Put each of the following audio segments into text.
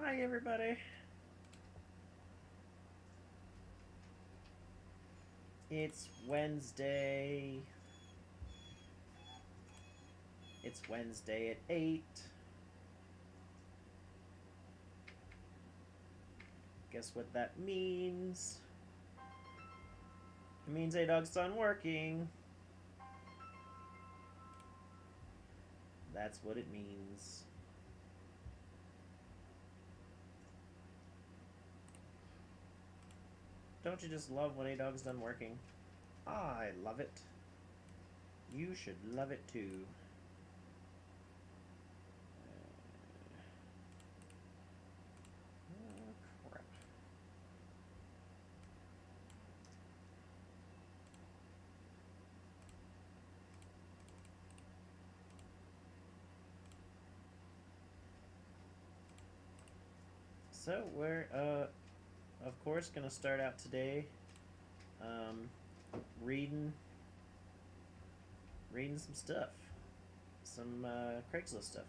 Hi, everybody. It's Wednesday. It's Wednesday at 8. Guess what that means? It means A-Dog's done working. That's what it means. Don't you just love when A-Dog's done working? I love it. You should love it too. Oh, crap. So we're of course gonna start out today reading some stuff, some Craigslist stuff.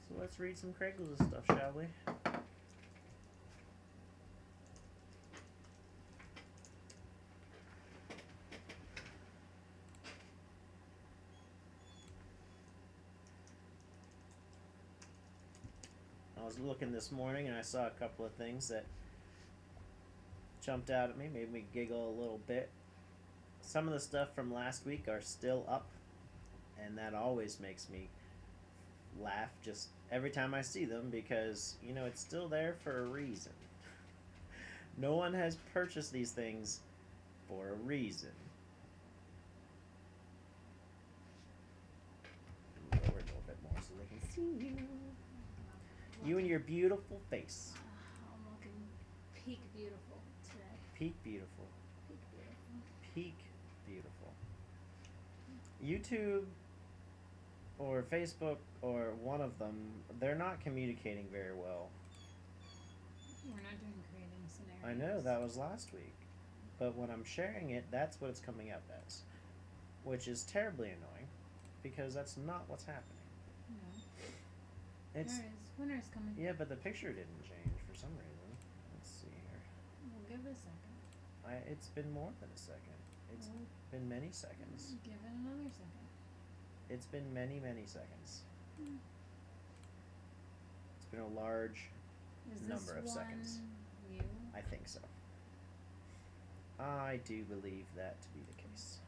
So let's read some Craigslist stuff, shall we? I was looking this morning and I saw a couple of things that jumped out at me, made me giggle a little bit. Some of the stuff from last week are still up, and that always makes me laugh just every time I see them because, you know, it's still there for a reason. No one has purchased these things for a reason. Lower a little bit more so they can see you. You and your beautiful face. I'm looking peak beautiful today. Peak beautiful. Peak beautiful. Peak beautiful. YouTube or Facebook or one of them, they're not communicating very well. We're not doing creating scenarios. I know, that was last week. But when I'm sharing it, that's what it's coming up as. Which is terribly annoying because that's not what's happening. No. It's There is. Winter's coming. Yeah, but the picture didn't change for some reason. Let's see here. We'll give it a second. It's been more than a second. It's been many seconds. Give it another second. It's been many, many seconds. Hmm. It's been a large number of seconds. You? I think so. I do believe that to be the case.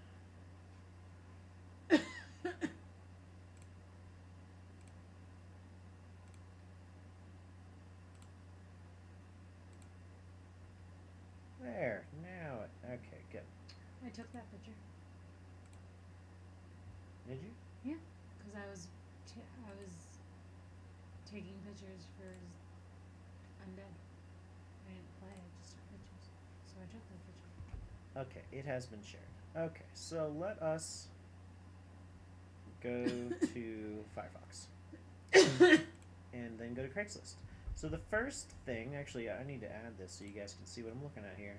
There. Now it. Okay, good. I took that picture. Did you? Yeah, because I was taking pictures for Undead. I didn't play. I just took pictures. So I took that picture. Okay, it has been shared. Okay, so let us go to Firefox and then go to Craigslist. So the first thing, actually, I need to add this so you guys can see what I'm looking at here.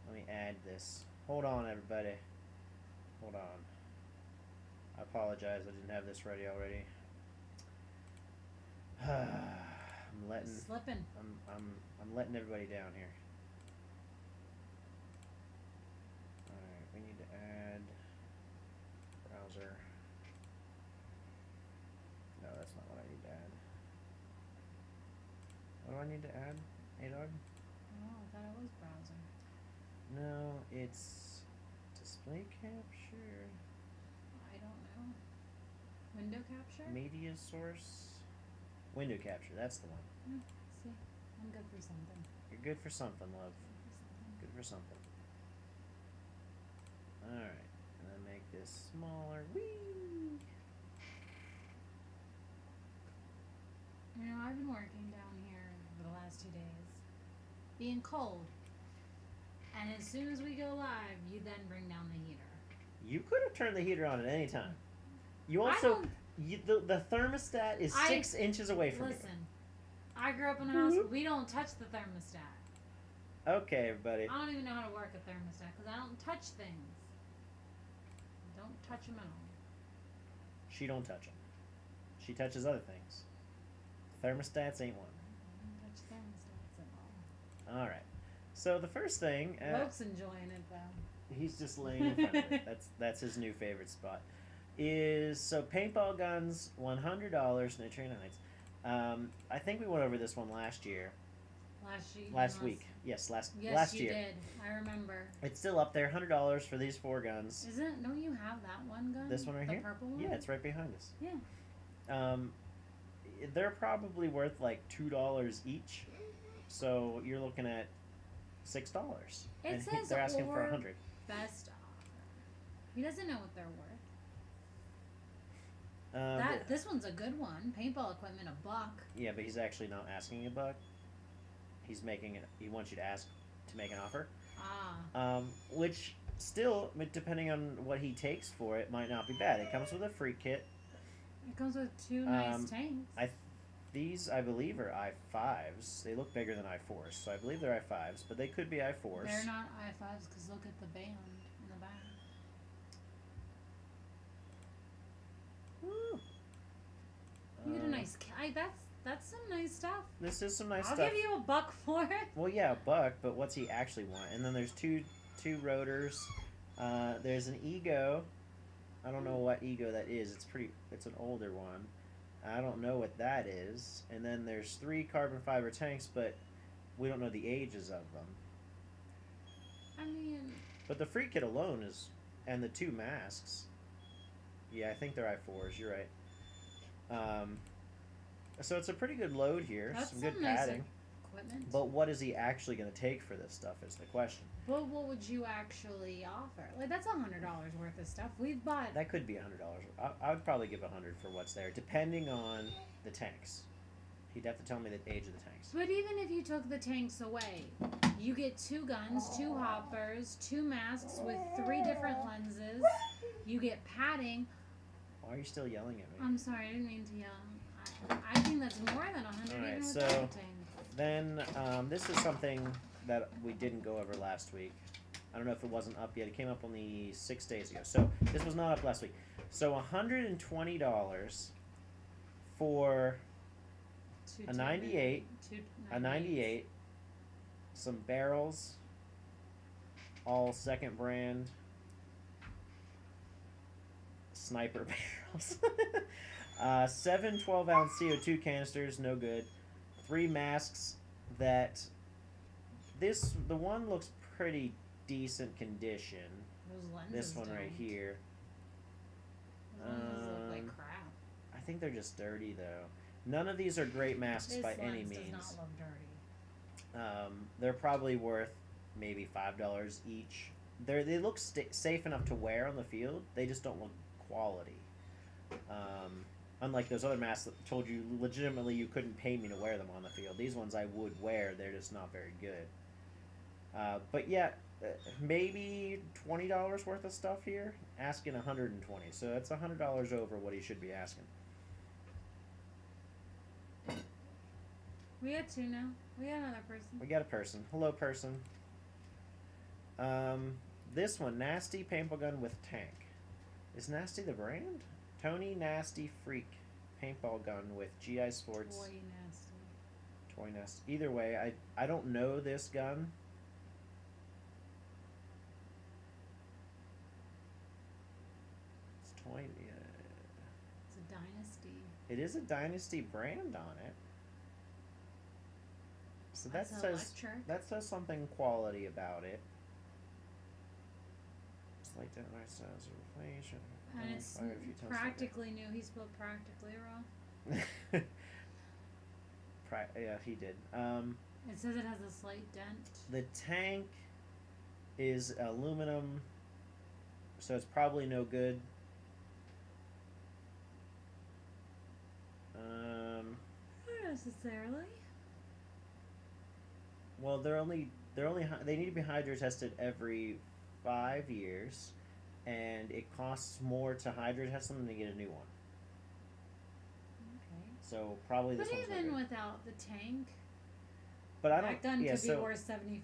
Let me add this. Hold on, everybody. Hold on. I apologize. I didn't have this ready already. I'm letting. Slipping. I'm letting everybody down here. All right, we need to add browser. No, that's not what I need to add. What do I need to add, A-Dog? Oh, I thought it was browser. No, it's display capture. I don't know. Window capture? Media source. Window capture, that's the one. See, I'm good for something. You're good for something, love. Good for something. Alright, and then make this smaller. Whee! You know, I've been working down here for the last 2 days. Being cold. And as soon as we go live, you then bring down the heater. You could have turned the heater on at any time. You also, the thermostat is 6 inches away from you. Listen, I grew up in a house, we don't touch the thermostat. Okay, everybody. I don't even know how to work a thermostat because I don't touch things. I don't touch them at all. She don't touch them. She touches other things. Thermostats ain't one. I don't touch thermostats at All right. So the first thing, all. Luke's enjoying it though. he's just laying in front of it. That's his new favorite spot. Is so paintball guns, $100. No train nights. I think we went over this one last year. Last week. Yes, last you year. Did. I remember. It's still up there, $100 for these 4 guns. Isn't? Don't you have that one gun? This one right the here. The purple one. Yeah, it's right behind us. Yeah. They're probably worth like $2 each, so you're looking at $6. It and says they're asking for or $100. Best offer. He doesn't know what they're worth. This one's a good one. Paintball equipment, $1. Yeah, but he's actually not asking $1. He's making it. He wants you to ask to make an offer. Which still, depending on what he takes for it, might not be bad. It comes with a free kit. It comes with 2 nice tanks. These, I believe, are i5s. They look bigger than i4s, so I believe they're i5s, but they could be i4s. They're not i5s because look at the band in the back. Woo. You get a nice. That's some nice stuff. This is some nice stuff. I'll give you $1 for it. Well, yeah, $1, but what's he actually want? And then there's two rotors. There's an Ego. I don't know what Ego that is. It's an older one. I don't know what that is. And then there's 3 carbon fiber tanks, but we don't know the ages of them. I mean. But the free kit alone is, and the 2 masks. Yeah, I think they're i4s. You're right. So it's a pretty good load here. That's some good nice padding. Equipment. But what is he actually going to take for this stuff is the question. But what would you actually offer? Like, that's $100 worth of stuff. We've bought. That could be $100. I would probably give $100 for what's there, depending on the tanks. He'd have to tell me the age of the tanks. But even if you took the tanks away, you get 2 guns, 2 hoppers, 2 masks with 3 different lenses. You get padding. Why are you still yelling at me? I'm sorry, I didn't mean to yell. I think that's more than 100 All right, even so without the tanks. then this is something that we didn't go over last week. I don't know if it wasn't up yet. It came up only 6 days ago. So this was not up last week. So $120 for a 98, some barrels, all second brand sniper barrels. 7 12-ounce CO2 canisters, no good. 3 masks that the one looks pretty decent condition. Those lenses This one right don't. here. Those lenses look like crap. I think they're just dirty though. None of these are great masks by any means. This lens does not look dirty. They're probably worth maybe $5 each. They look safe enough to wear on the field. They just don't look quality. Unlike those other masks that told you legitimately you couldn't pay me to wear them on the field. These ones I would wear. They're just not very good. But yeah, maybe $20 worth of stuff here. Asking $120, so that's $100 over what he should be asking. We got 2 now. We got another person. We got a person. Hello, person. This one, Nasty Paintball Gun with Tank. Is Nasty the brand? Tony Nasty Freak Paintball Gun with GI Sports. Toy Nasty. Toy Nasty. Either way, I don't know this gun. It's Toy. It's a Dynasty. It is a Dynasty brand on it. So that says something quality about it. It's like that right size of inflation. And it's practically new. He spelled practically wrong. Yeah, he did. It says it has a slight dent. The tank is aluminum, so it's probably no good. Not necessarily. Well, they need to be hydro tested every 5 years, and it costs more to hydro test them than to get a new one. Okay. So probably this one's But even without the tank, But I don't. That gun Yeah, could be so worth $75.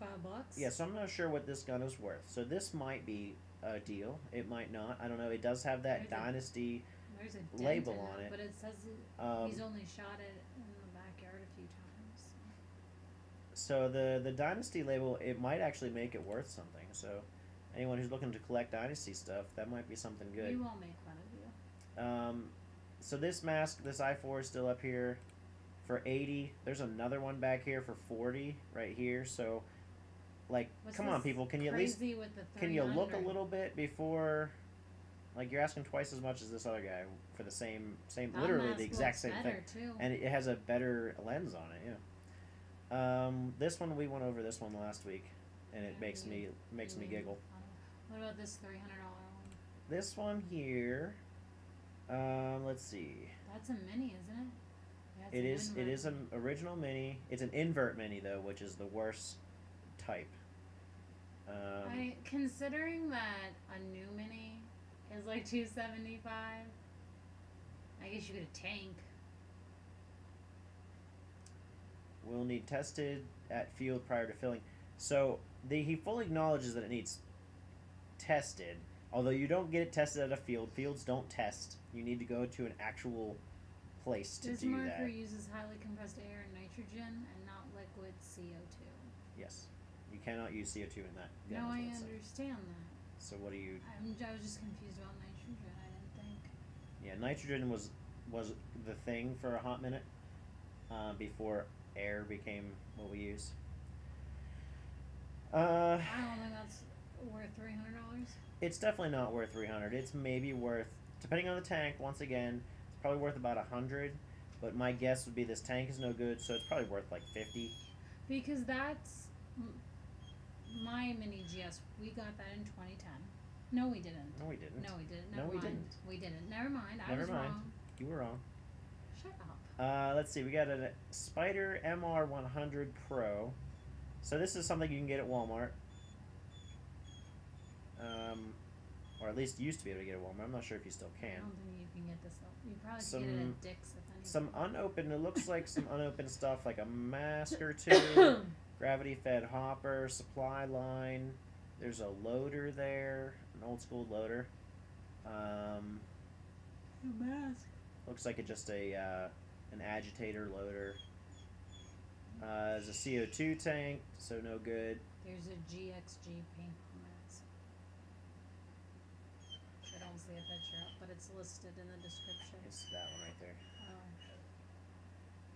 yeah, so I'm not sure what this gun is worth. So this might be a deal. It might not. I don't know. It does have that There's a- Dynasty. There's a dent label in on it. but it says Um, he's only shot it in the backyard a few times. so the Dynasty label, it might actually make it worth something. So anyone who's looking to collect Dynasty stuff, that might be something good. We won't make fun of you. So this mask, this I4 is still up here for 80. There's another one back here for 40 right here. So, like, What's come on, this people, can you at least crazy with the can you look a 300? little bit before? Like, you're asking twice as much as this other guy for the same That literally mask the exact looks same thing, better, Too. and it has a better lens on it. Yeah. This one we went over this one last week, and it Yeah, makes me giggle. What about this $300 one? This one here, let's see. That's a mini, isn't it? Yeah, It it's is. an It is invert. an original mini. It's an invert mini though, which is the worst type. Considering that a new mini is like $275, I guess you get a tank. Will need tested at field prior to filling. So he fully acknowledges that it needs tested. Although you don't get it tested at a field. Fields don't test. You need to go to an actual place to This do marker that. uses highly compressed air and nitrogen and not liquid CO2. Yes. You cannot use CO2 in that. gun, No, is I what it's saying. understand that. So what do you? I was just confused about nitrogen. I didn't think. Yeah, nitrogen was the thing for a hot minute before air became what we use. I don't think that's worth $300. It's definitely not worth 300. It's maybe worth, depending on the tank. Once again, it's probably worth about 100. But my guess would be this tank is no good, so it's probably worth like 50. Because that's my mini GS. We got that in 2010. No, we didn't. No, we didn't. No, we didn't. No, Never we mind. didn't. We didn't. Never mind. I Never was mind. wrong. You were wrong. Shut up. Let's see. We got a Spider MR100 Pro. So this is something you can get at Walmart. Or at least used to be able to get at Walmart. I'm not sure if you still I can. don't think you can get this. You probably Some- can get it at Dick's if anything. Some unopened, it looks like some unopened stuff, like a mask or two, gravity fed hopper, supply line. There's a loader there, an old school loader. A mask. Looks like it's just an agitator loader. There's a CO2 tank, so no good. There's a GXG paintball mask. I don't see a picture up, but it's listed in the description. It's that one right there.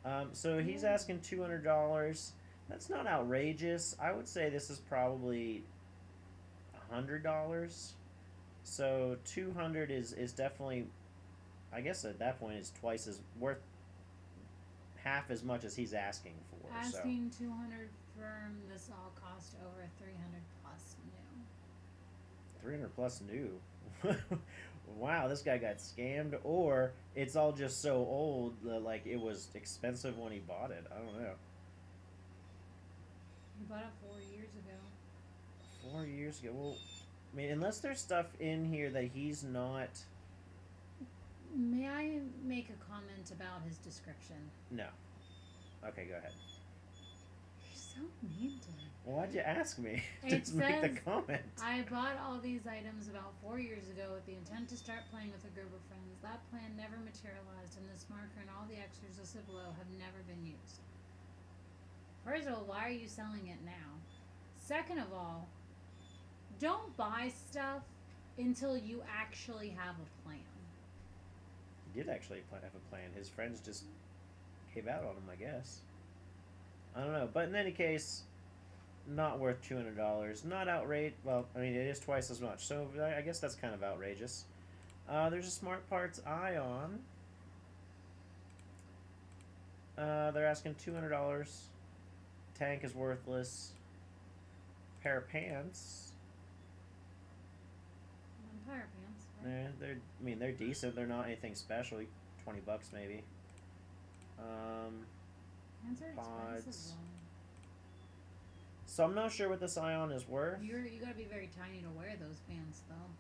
Oh. So he's asking $200. That's not outrageous. I would say this is probably $100. So 200 is definitely, I guess at that point it's twice as worth half as much as he's asking for. Asking 200 firm. This all cost over 300 plus new. So 300 plus new. Wow, this guy got scammed, or it's all just so old that like it was expensive when he bought it. I don't know. He bought it 4 years ago. 4 years ago. Well, I mean, unless there's stuff in here that he's not. May I make a comment about his description? No. Okay, go ahead. You're so mean to me. Well, why'd you ask me? It Just make the says, comment. I bought all these items about 4 years ago with the intent to start playing with a group of friends. That plan never materialized, and this marker and all the extras listed below have never been used. First of all, why are you selling it now? Second of all, don't buy stuff until you actually have a plan. He did actually have a plan. His friends just gave out on him, I guess. I don't know. But in any case, not worth $200. Not outrageous. Well, I mean, it is twice as much. So I guess that's kind of outrageous. There's a Smart Parts Ion. They're asking $200. Tank is worthless. Pair of pants. Empire pants, right? They're decent. They're not anything special. $20 maybe. Pants are Pods. expensive, So I'm not sure what this Ion is worth. though. You gotta be very tiny to wear those pants, though.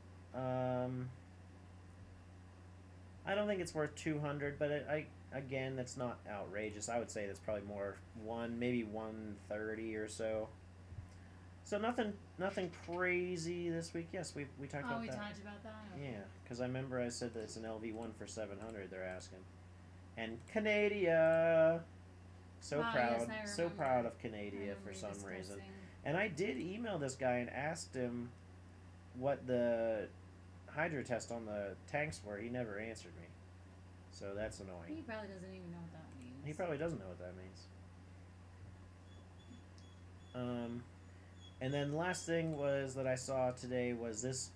I don't think it's worth 200, but again, that's not outrageous. I would say that's probably more maybe 130 or so. So nothing crazy this week. Yes, we talked about that. Oh, we talked about that. Okay. Yeah, because I remember I said that it's an LV1 for 700. They're asking, and Canada. So Wow, proud, yes, I so remember. proud of I Canada remember for some reason. discussing. And I did email this guy and asked him what the hydro test on the tanks were. He never answered me, so that's annoying. He probably doesn't even know what that means. He probably doesn't know what that means. And then the last thing was that I saw today was this.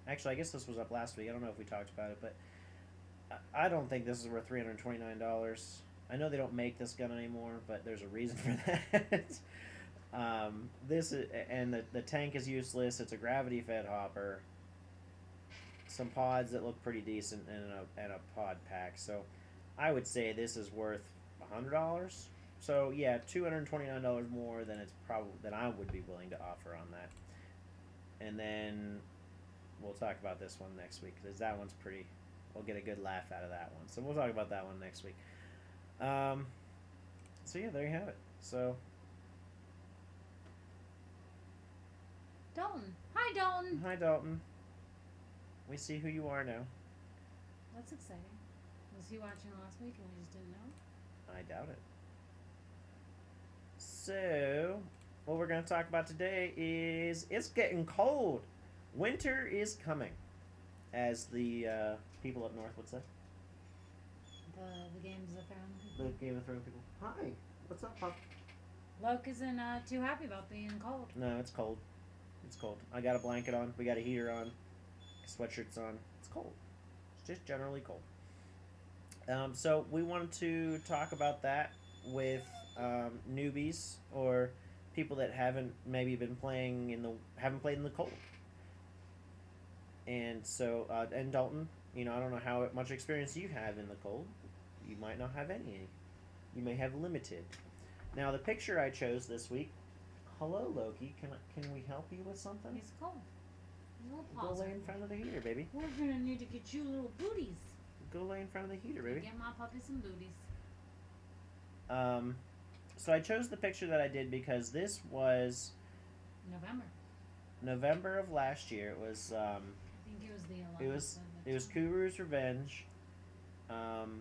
Actually, I guess this was up last week. I don't know if we talked about it, but I don't think this is worth $329. I know they don't make this gun anymore, but there's a reason for that. This is, and the tank is useless. It's a gravity fed hopper. Some pods that look pretty decent, and a pod pack. So, I would say this is worth $100. So yeah, $229 more than I would be willing to offer on that. And then we'll talk about this one next week because that one's pretty. We'll get a good laugh out of that one. So we'll talk about that one next week. So yeah, there you have it. So Dalton. Hi, Dalton. hi, Dalton. We see who you are now. That's exciting. Was he watching last week and we just didn't know? I doubt it. So, what we're going to talk about today is it's getting cold. Winter is coming, as the people up north would say. The Games of Thrones The people. Game of Thrones people. Hi, what's up, Pop? Luke isn't too happy about being cold. No, it's cold. It's cold. I got a blanket on. We got a heater on. Sweatshirts on. It's cold. It's just generally cold. So we wanted to talk about that with newbies or people that haven't maybe been playing haven't played in the cold. And so and Dalton, I don't know how much experience you have in the cold. You might not have any. You may have limited. Now the picture I chose this week. Hello, Loki. Can we help you with something? He's cold. His little Go paws lay are in front of the heater, baby. We're gonna need to get you little booties. Go lay in front of the heater, baby. Get my puppy some booties. So I chose the picture that I did because this was November of last year. It was I think it was the 11th. it was Kuru's Revenge, and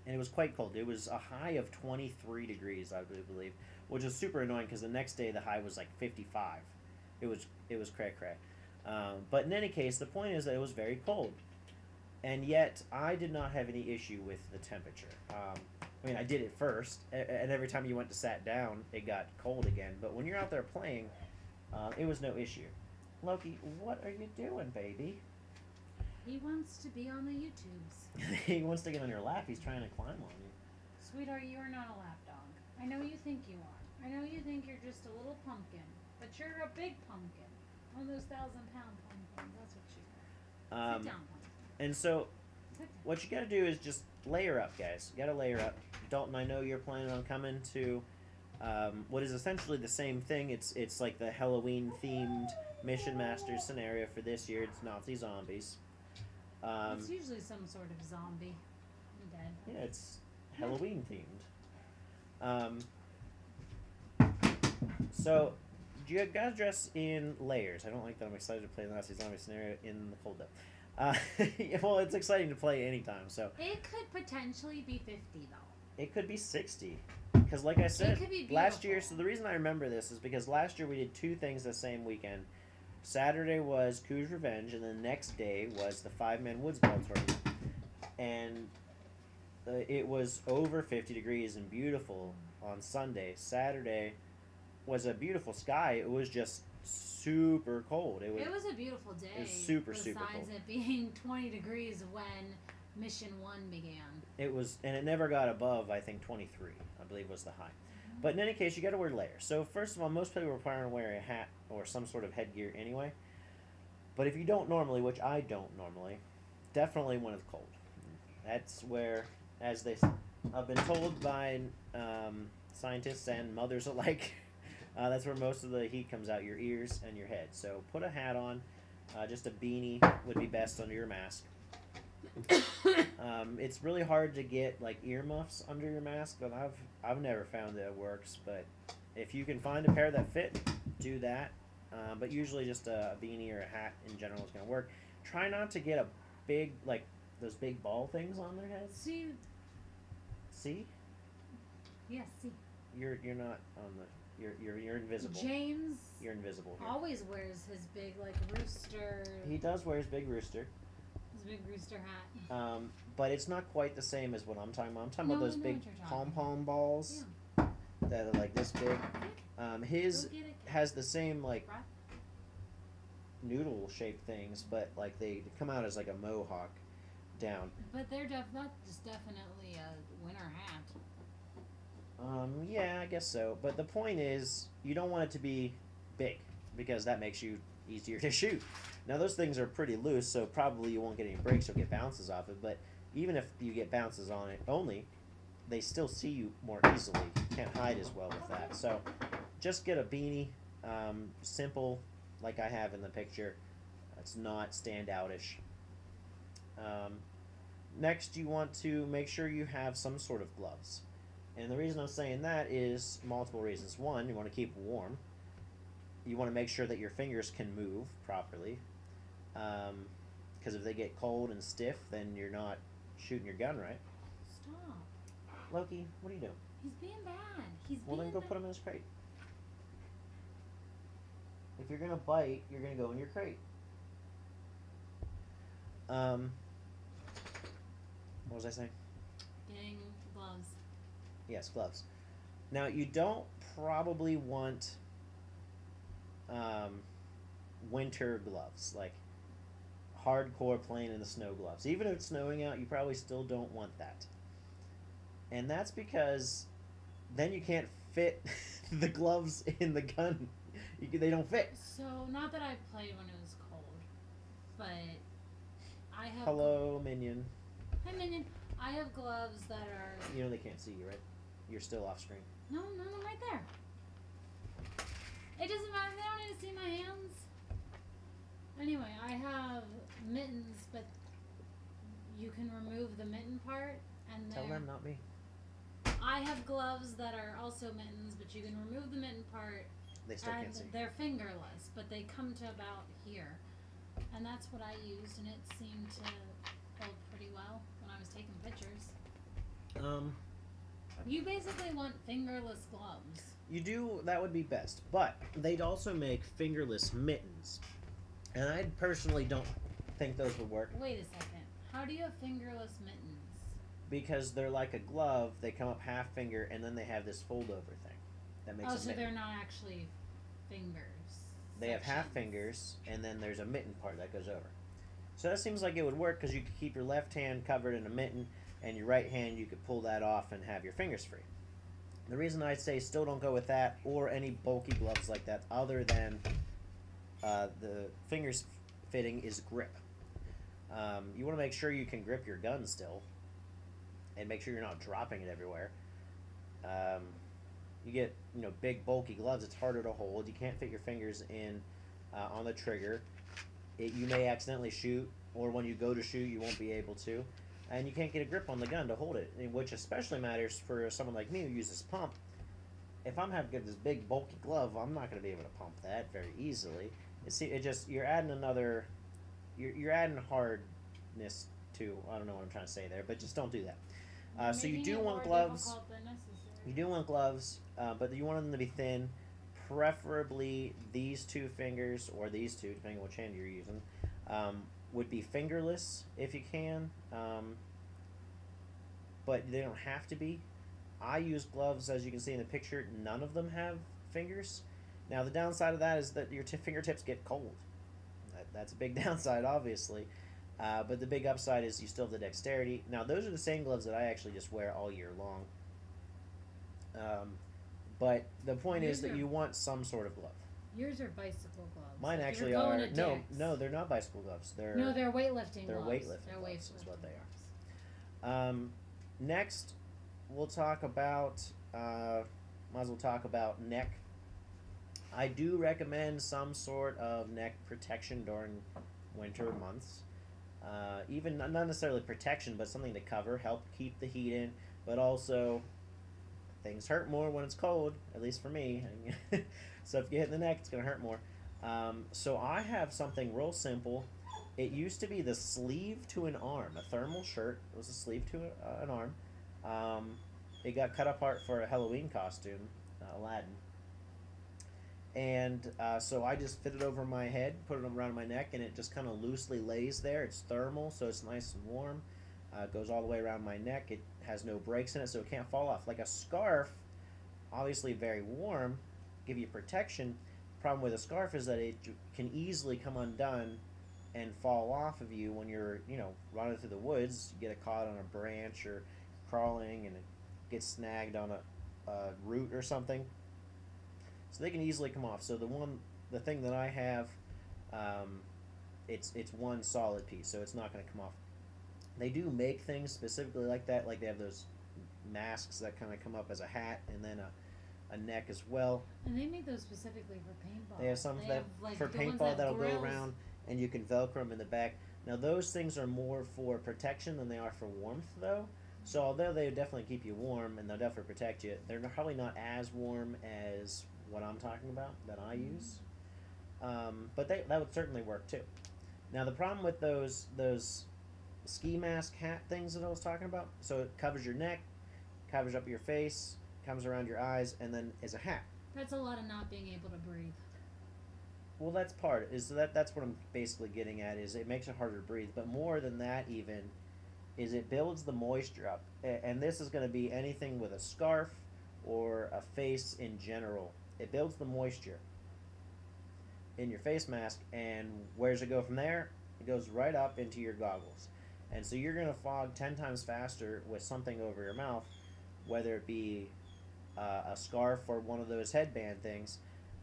it was quite cold. It was a high of 23 degrees, I believe, which was super annoying because the next day the high was like 55. It was cray cray. But in any case, the point is that it was very cold, and yet I did not have any issue with the temperature. I mean, I did it first, and every time you went to sat down, it got cold again. But when you're out there playing, it was no issue. Loki, what are you doing, baby? He wants to be on the YouTubes. He wants to get on your lap. He's trying to climb on you. Sweetheart, you are not a lapdog. I know you think you are. I know you think you're just a little pumpkin, but you're a big pumpkin. One of those 1,000-pound pumpkins. That's what you are. Sit down, pumpkin. And so, Sit down. what you got to do is just layer up, guys. You got to layer up. Dalton, I know you're planning on coming to what is essentially the same thing. It's like the Halloween themed Mission Masters scenario for this year. It's Nazi zombies. It's usually some sort of zombie. I'm dead. Yeah, it's Halloween themed. So, do you guys dress in layers? I don't like that I'm excited to play the Nazi zombie scenario in the cold though. Well, it's exciting to play anytime. So It could potentially be 50 though. it could be 60. Because like I said, could be last year, beautiful. so the reason I remember this is because last year we did two things the same weekend. Saturday was Ku's Revenge, and the next day was the 5-man Woods Ball tournament. And it was over 50 degrees and beautiful on Sunday. Saturday was a beautiful sky. It was just super cold. It was a beautiful day. it was super, super Besides cold. it being 20 degrees when Mission 1 began. It was, and it never got above, I think, 23, I believe was the high. But in any case, you got to wear layers. So first of all, most people require to wear a hat or some sort of headgear anyway. But if you don't normally, which I don't normally, definitely when it's cold. That's where, as I've been told by scientists and mothers alike, that's where most of the heat comes out, your ears and your head. So put a hat on, Just a beanie would be best under your mask. It's really hard to get like earmuffs under your mask, but I've never found that it works. But if you can find a pair that fit, do that. But usually just a beanie or a hat in general is gonna work. Try not to get a big like those big ball things on their heads. See? See? Yes, see. You're not on the. You're invisible. James You're invisible here. always wears his big like rooster. He does wear his big rooster. His big rooster hat. But it's not quite the same as what I'm talking about. I'm talking No, about those I know big what you're talking pom balls that are like this big. His Go get it. has the same like Right. noodle shaped things, but like they come out as like a mohawk down. But that's definitely a winter hat. Yeah, I guess so. But the point is, you don't want it to be big because that makes you easier to shoot. Now those things are pretty loose, so probably you won't get any breaks or get bounces off it. But even if you get bounces on it only, they still see you more easily. You can't hide as well with that. So just get a beanie, simple, like I have in the picture. It's not standoutish. Next, you want to make sure you have some sort of gloves. And the reason I'm saying that is multiple reasons. One, you want to keep warm. You want to make sure that your fingers can move properly. Because if they get cold and stiff, then you're not shooting your gun right. Stop. Loki, what are you doing? He's being bad. He's Well, being then go bad. put him in his crate. If you're going to bite, you're going to go in your crate. What was I saying? Getting gloves. Yes, gloves. Now, you don't probably want winter gloves, like hardcore playing in the snow gloves. Even if it's snowing out, you probably still don't want that. And that's because then you can't fit the gloves in the gun. They don't fit. So, not that I played when it was cold, but I have. Hello, Minion. Hi, Minion. I have gloves that are. You know they can't see you, right? You're still off screen. No, I'm right there. It doesn't matter. They don't need to see my hands. Anyway, I have mittens, but you can remove the mitten part, and Tell them, not me. I have gloves that are also mittens, but you can remove the mitten part, They still and can't see. they're fingerless, but they come to about here, and that's what I used, and it seemed to hold pretty well when I was taking pictures. You basically want fingerless gloves. You do, that would be best. But they'd also make fingerless mittens. And I personally don't think those would work Wait a second. How do you have fingerless mittens? because they're like a glove. They come up half finger and then they have this fold over thing that makes Oh, a so mitten. they're not actually fingers. They have half sections. fingers and then there's a mitten part that goes over. So that seems like it would work because you could keep your left hand covered in a mitten and your right hand you could pull that off and have your fingers free. The reason I'd say still don't go with that or any bulky gloves like that other than the fingers fitting is grip. You want to make sure you can grip your gun still and make sure you're not dropping it everywhere. You get big bulky gloves, it's harder to hold. You can't fit your fingers in on the trigger. You may accidentally shoot, or when you go to shoot you won't be able to. And you can't get a grip on the gun to hold it, which especially matters for someone like me who uses pump. If I'm having this big bulky glove, I'm not going to be able to pump that very easily. You're adding another, you're adding hardness to. I don't know what I'm trying to say there, but just don't do that. So you Making do it want more gloves. difficult than necessary. You do want gloves, but you want them to be thin. Preferably these two fingers or these two, depending on which hand you're using. Would be fingerless if you can, but they don't have to be. I use gloves, as you can see in the picture. None of them have fingers. Now the downside of that is that your fingertips get cold. That's a big downside, obviously. But the big upside is you still have the dexterity. Now those are the same gloves that I actually just wear all year long. But the point is that you want some sort of glove. Yours are bicycle gloves. Mine If actually you're are going to no, Dick's. no, they're not bicycle gloves. They're weightlifting they're gloves. weightlifting They're gloves is what they gloves. are. Next, we'll talk about. Might as well talk about neck. I do recommend some sort of neck protection during winter months. Even not necessarily protection, but something to cover, help keep the heat in, but also things hurt more when it's cold, at least for me. So if you hit the neck, it's going to hurt more. So I have something real simple. It used to be the sleeve to an arm, a thermal shirt. It was a sleeve to an arm. It got cut apart for a Halloween costume, Aladdin. And so I just fit it over my head, put it around my neck, and it just kind of loosely lays there. It's thermal, so it's nice and warm. It goes all the way around my neck. It has no breaks in it, so it can't fall off. Like a scarf, obviously very warm, give you protection. Problem with a scarf is that it can easily come undone and fall off of you when you're, running through the woods. You get caught on a branch or crawling, and it gets snagged on a root or something. So they can easily come off. So the thing that I have, it's one solid piece, so it's not going to come off. They do make things specifically like that, like they have those masks that kind of come up as a hat, and then a neck as well. And they make those specifically for paintball. They have some for paintball that'll go around, and you can Velcro them in the back. Now those things are more for protection than they are for warmth, though. So although they definitely keep you warm and they'll definitely protect you, they're probably not as warm as what I'm talking about that I use. But that would certainly work too. Now the problem with those ski mask hat things that I was talking about, so it covers your neck, covers up your face, comes around your eyes, and then is a hat. That's a lot of not being able to breathe. Well, that's part. That's what I'm basically getting at, is it makes it harder to breathe. But more than that even, is it builds the moisture up. And this is going to be anything with a scarf or a face in general. It builds the moisture in your face mask, and where does it go from there? It goes right up into your goggles. And so you're going to fog 10 times faster with something over your mouth, whether it be a scarf or one of those headband things,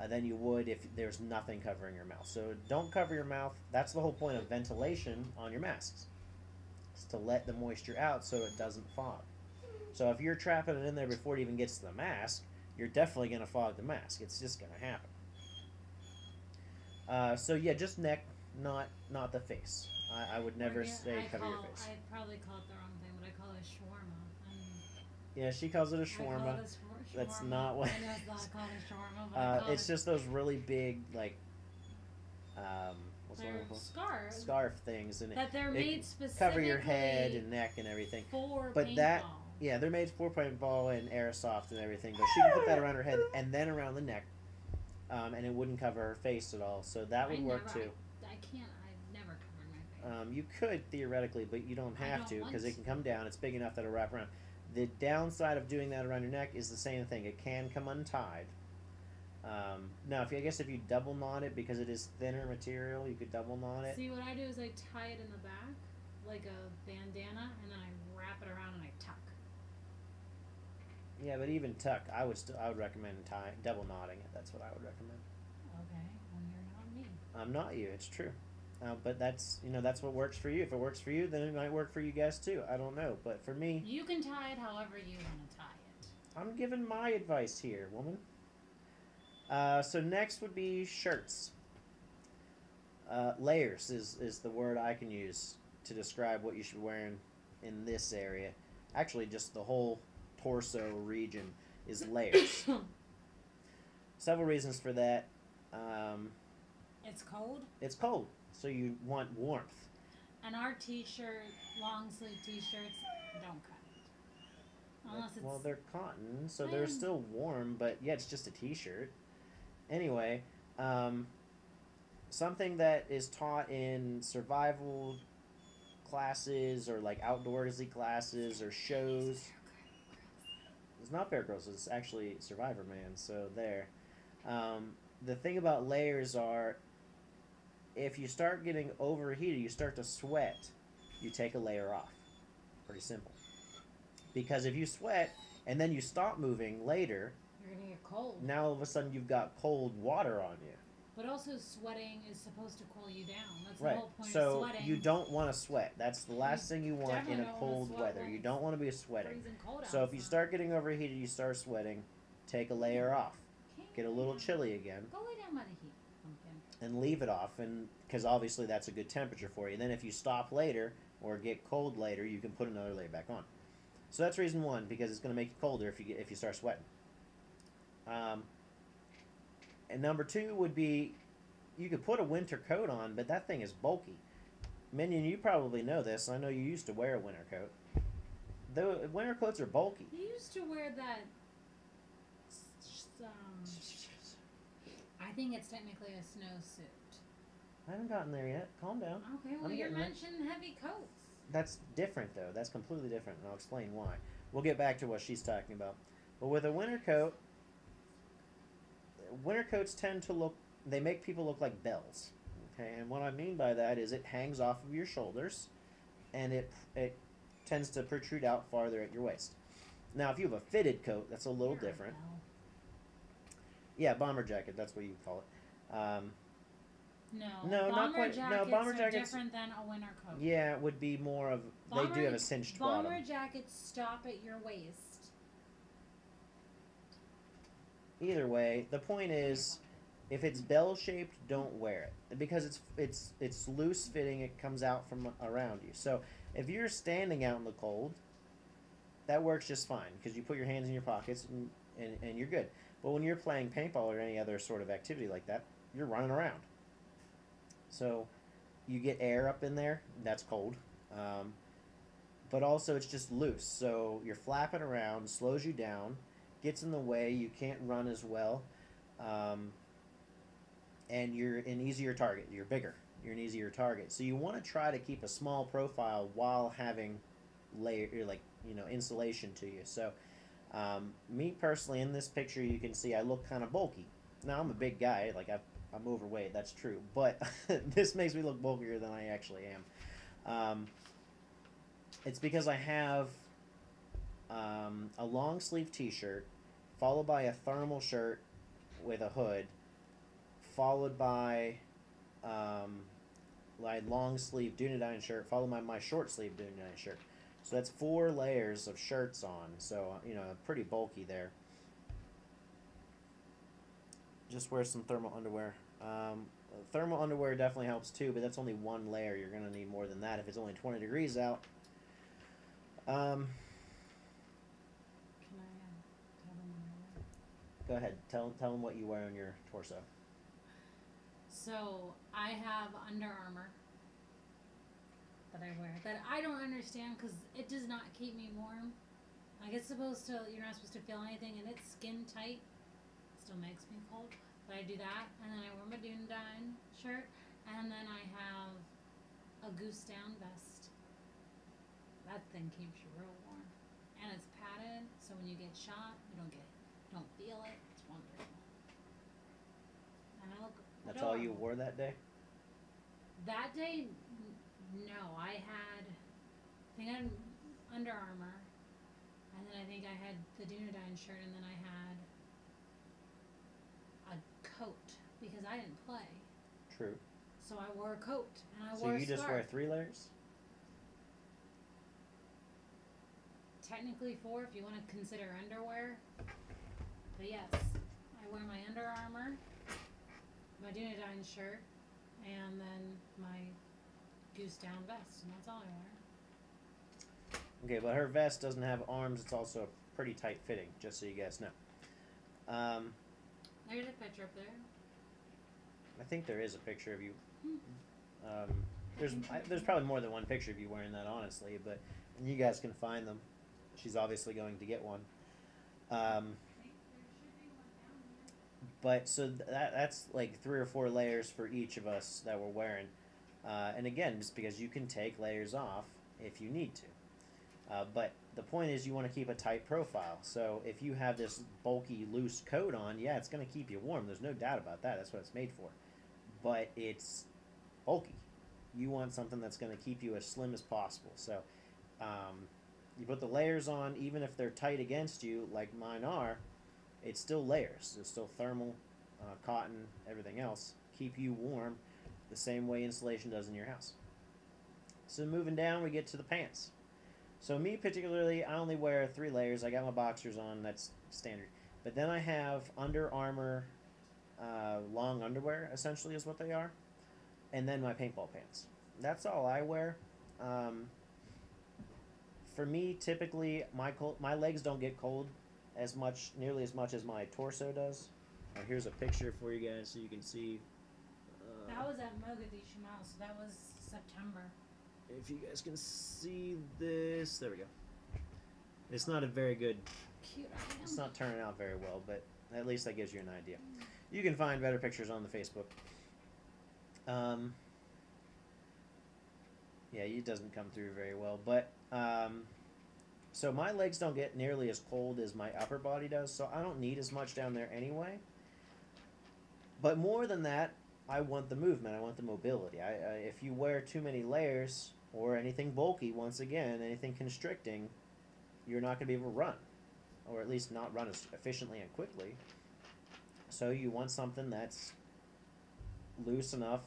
than you would if there's nothing covering your mouth. So don't cover your mouth. That's the whole point of ventilation on your masks. It's to let the moisture out so it doesn't fog. So if you're trapping it in there before it even gets to the mask, you're definitely going to fog the mask. It's just going to happen. So yeah, just neck, not the face. I would never say cover your face. I probably call it the wrong thing, but I call it shawarma. Yeah, she calls it a shawarma. That's not what. I know it's not called a shawarma, but it's just those really big, like, what's scarf things, and that they're made specifically cover your head and neck and everything. For but paintball. Yeah, they're made for paintball and airsoft and everything. But she can put that around her head and then around the neck, and it wouldn't cover her face at all. So that would work too. I can't. I've never covered my face. You could theoretically, but you don't have to, because it can come down. It's big enough that it'll wrap around. The downside of doing that around your neck is the same thing. It can come untied. Now, if you double knot it, because it is thinner material, you could double knot it. See, what I do is I tie it in the back like a bandana, and then I wrap it around and I tuck. Yeah, but even tuck, I would recommend double knotting it. That's what I would recommend. Okay, well, you're not me. I'm not you. It's true. But that's what works for you. If it works for you, then it might work for you guys too. I don't know, but for me, you can tie it however you want to tie it. I'm giving my advice here, woman. So next would be shirts. Layers is the word I can use to describe what you should wear in this area. Actually, just the whole torso region is layers. Several reasons for that. It's cold. It's cold, so you want warmth. And our long sleeve t-shirts don't cut it. Unless it's... Well, they're cotton, so they're still warm, but yeah, it's just a t-shirt. Anyway, something that is taught in survival classes or like outdoorsy classes or shows. It's not Bear Grylls, it's actually Survivor Man, so there. The thing about layers are, if you start getting overheated, you start to sweat, you take a layer off. Pretty simple. Because if you sweat and then you stop moving later, you're going to get cold. Now all of a sudden you've got cold water on you. But also sweating is supposed to cool you down. That's right. The whole point so of sweating. You don't want to sweat. That's the last thing you want in a cold weather. You don't want to be sweating. So if you start getting overheated, you start sweating, take a layer off. get a little chilly again, Go lay down by the heat, pumpkin. and leave it off, and because obviously that's a good temperature for you. And then if you stop later or get cold later, you can put another layer back on. So that's reason one, because it's going to make you colder if you start sweating. And number two would be, you could put a winter coat on, but that thing is bulky. Minion, you probably know this. I know you used to wear a winter coat. The winter coats are bulky. You used to wear that. I think it's technically a snowsuit. I haven't gotten there yet. Calm down. Okay, well, you're mentioning heavy coats. That's different, though. That's completely different, and I'll explain why. We'll get back to what she's talking about. But with a winter coat, winter coats tend to look, they make people look like bells. Okay, and what I mean by that is it hangs off of your shoulders, and it tends to protrude out farther at your waist. Now, if you have a fitted coat, that's a little different. Yeah, bomber jacket, that's what you call it. No, not quite. No, bomber jackets are different than a winter coat. Yeah, it would be more of, they do have a cinched bottom. Bomber jackets stop at your waist. Either way, the point is, if it's bell shaped, don't wear it, because it's loose fitting. It comes out from around you. So if you're standing out in the cold, that works just fine, because you put your hands in your pockets and you're good. But when you're playing paintball or any other sort of activity like that, you're running around. So you get air up in there, that's cold. But also it's just loose, so you're flapping around, slows you down, gets in the way, you can't run as well, and you're an easier target. You're bigger, you're an easier target. So you want to try to keep a small profile while having insulation to you. So me personally, in this picture you can see I look kind of bulky. Now I'm a big guy, like I'm overweight, that's true, but this makes me look bulkier than I actually am. It's because I have a long sleeve t-shirt followed by a thermal shirt with a hood, followed by my long sleeve Dunedain shirt, followed by my short sleeve Dunedain shirt. So that's 4 layers of shirts on, so pretty bulky there. Just wear some thermal underwear. Thermal underwear definitely helps too, but that's only 1 layer. You're going to need more than that if it's only 20 degrees out. Can I tell them what I wear? Go ahead. Tell them what you wear on your torso. So I have Under Armour that I wear that I don't understand because it does not keep me warm. Like it's supposed to, you're not supposed to feel anything, and it's skin tight. It still makes me cold, but I do that, and then I wear my Dunedain shirt, and then I have a goose down vest. That thing keeps you real warm, and it's padded, so when you get shot, you don't feel it. It's wonderful. And I look. That's all you wore that day? That day, no. I think I had Under Armour, and then I think I had the Dunedain shirt, and then I had a coat because I didn't play. True. So I wore a coat, and I so wore a you scarf. just wear 3 layers? Technically 4 if you want to consider underwear. But yes, I wear my Under Armour, my Dunedain shirt, and then my goose down vest, and that's all I wear. Okay, but her vest doesn't have arms. It's also pretty tight fitting, just so you guys know. There's a picture up there. I think there is a picture of you. There's probably more than one picture of you wearing that, honestly, but you guys can find them. She's obviously going to get one. But so that's like 3 or 4 layers for each of us that we're wearing. And again, just because you can take layers off if you need to. But the point is you want to keep a tight profile. So if you have this bulky, loose coat on, yeah, it's going to keep you warm. There's no doubt about that. That's what it's made for. But it's bulky. You want something that's going to keep you as slim as possible. So you put the layers on, even if they're tight against you, like mine are, it's still layers. It's still thermal, cotton, everything else. Keep you warm the same way insulation does in your house. So moving down, we get to the pants. So me particularly, I only wear 3 layers. I got my boxers on, that's standard. But then I have Under Armour long underwear, essentially, is what they are. And then my paintball pants. That's all I wear. Um, for me, typically, my legs don't get cold as much, nearly as much as my torso does. Here's a picture for you guys so you can see. That was at Mogadishu Mall, so that was September. If you guys can see this, there we go. It's not a very good. Cute I am. It's not turning out very well, but at least that gives you an idea. You can find better pictures on the Facebook. Yeah, it doesn't come through very well, but so my legs don't get nearly as cold as my upper body does, so I don't need as much down there anyway. But more than that, I want the movement. I want the mobility. If you wear too many layers or anything bulky, once again, anything constricting, you're not going to be able to run, or at least not run as efficiently and quickly. So you want something that's loose enough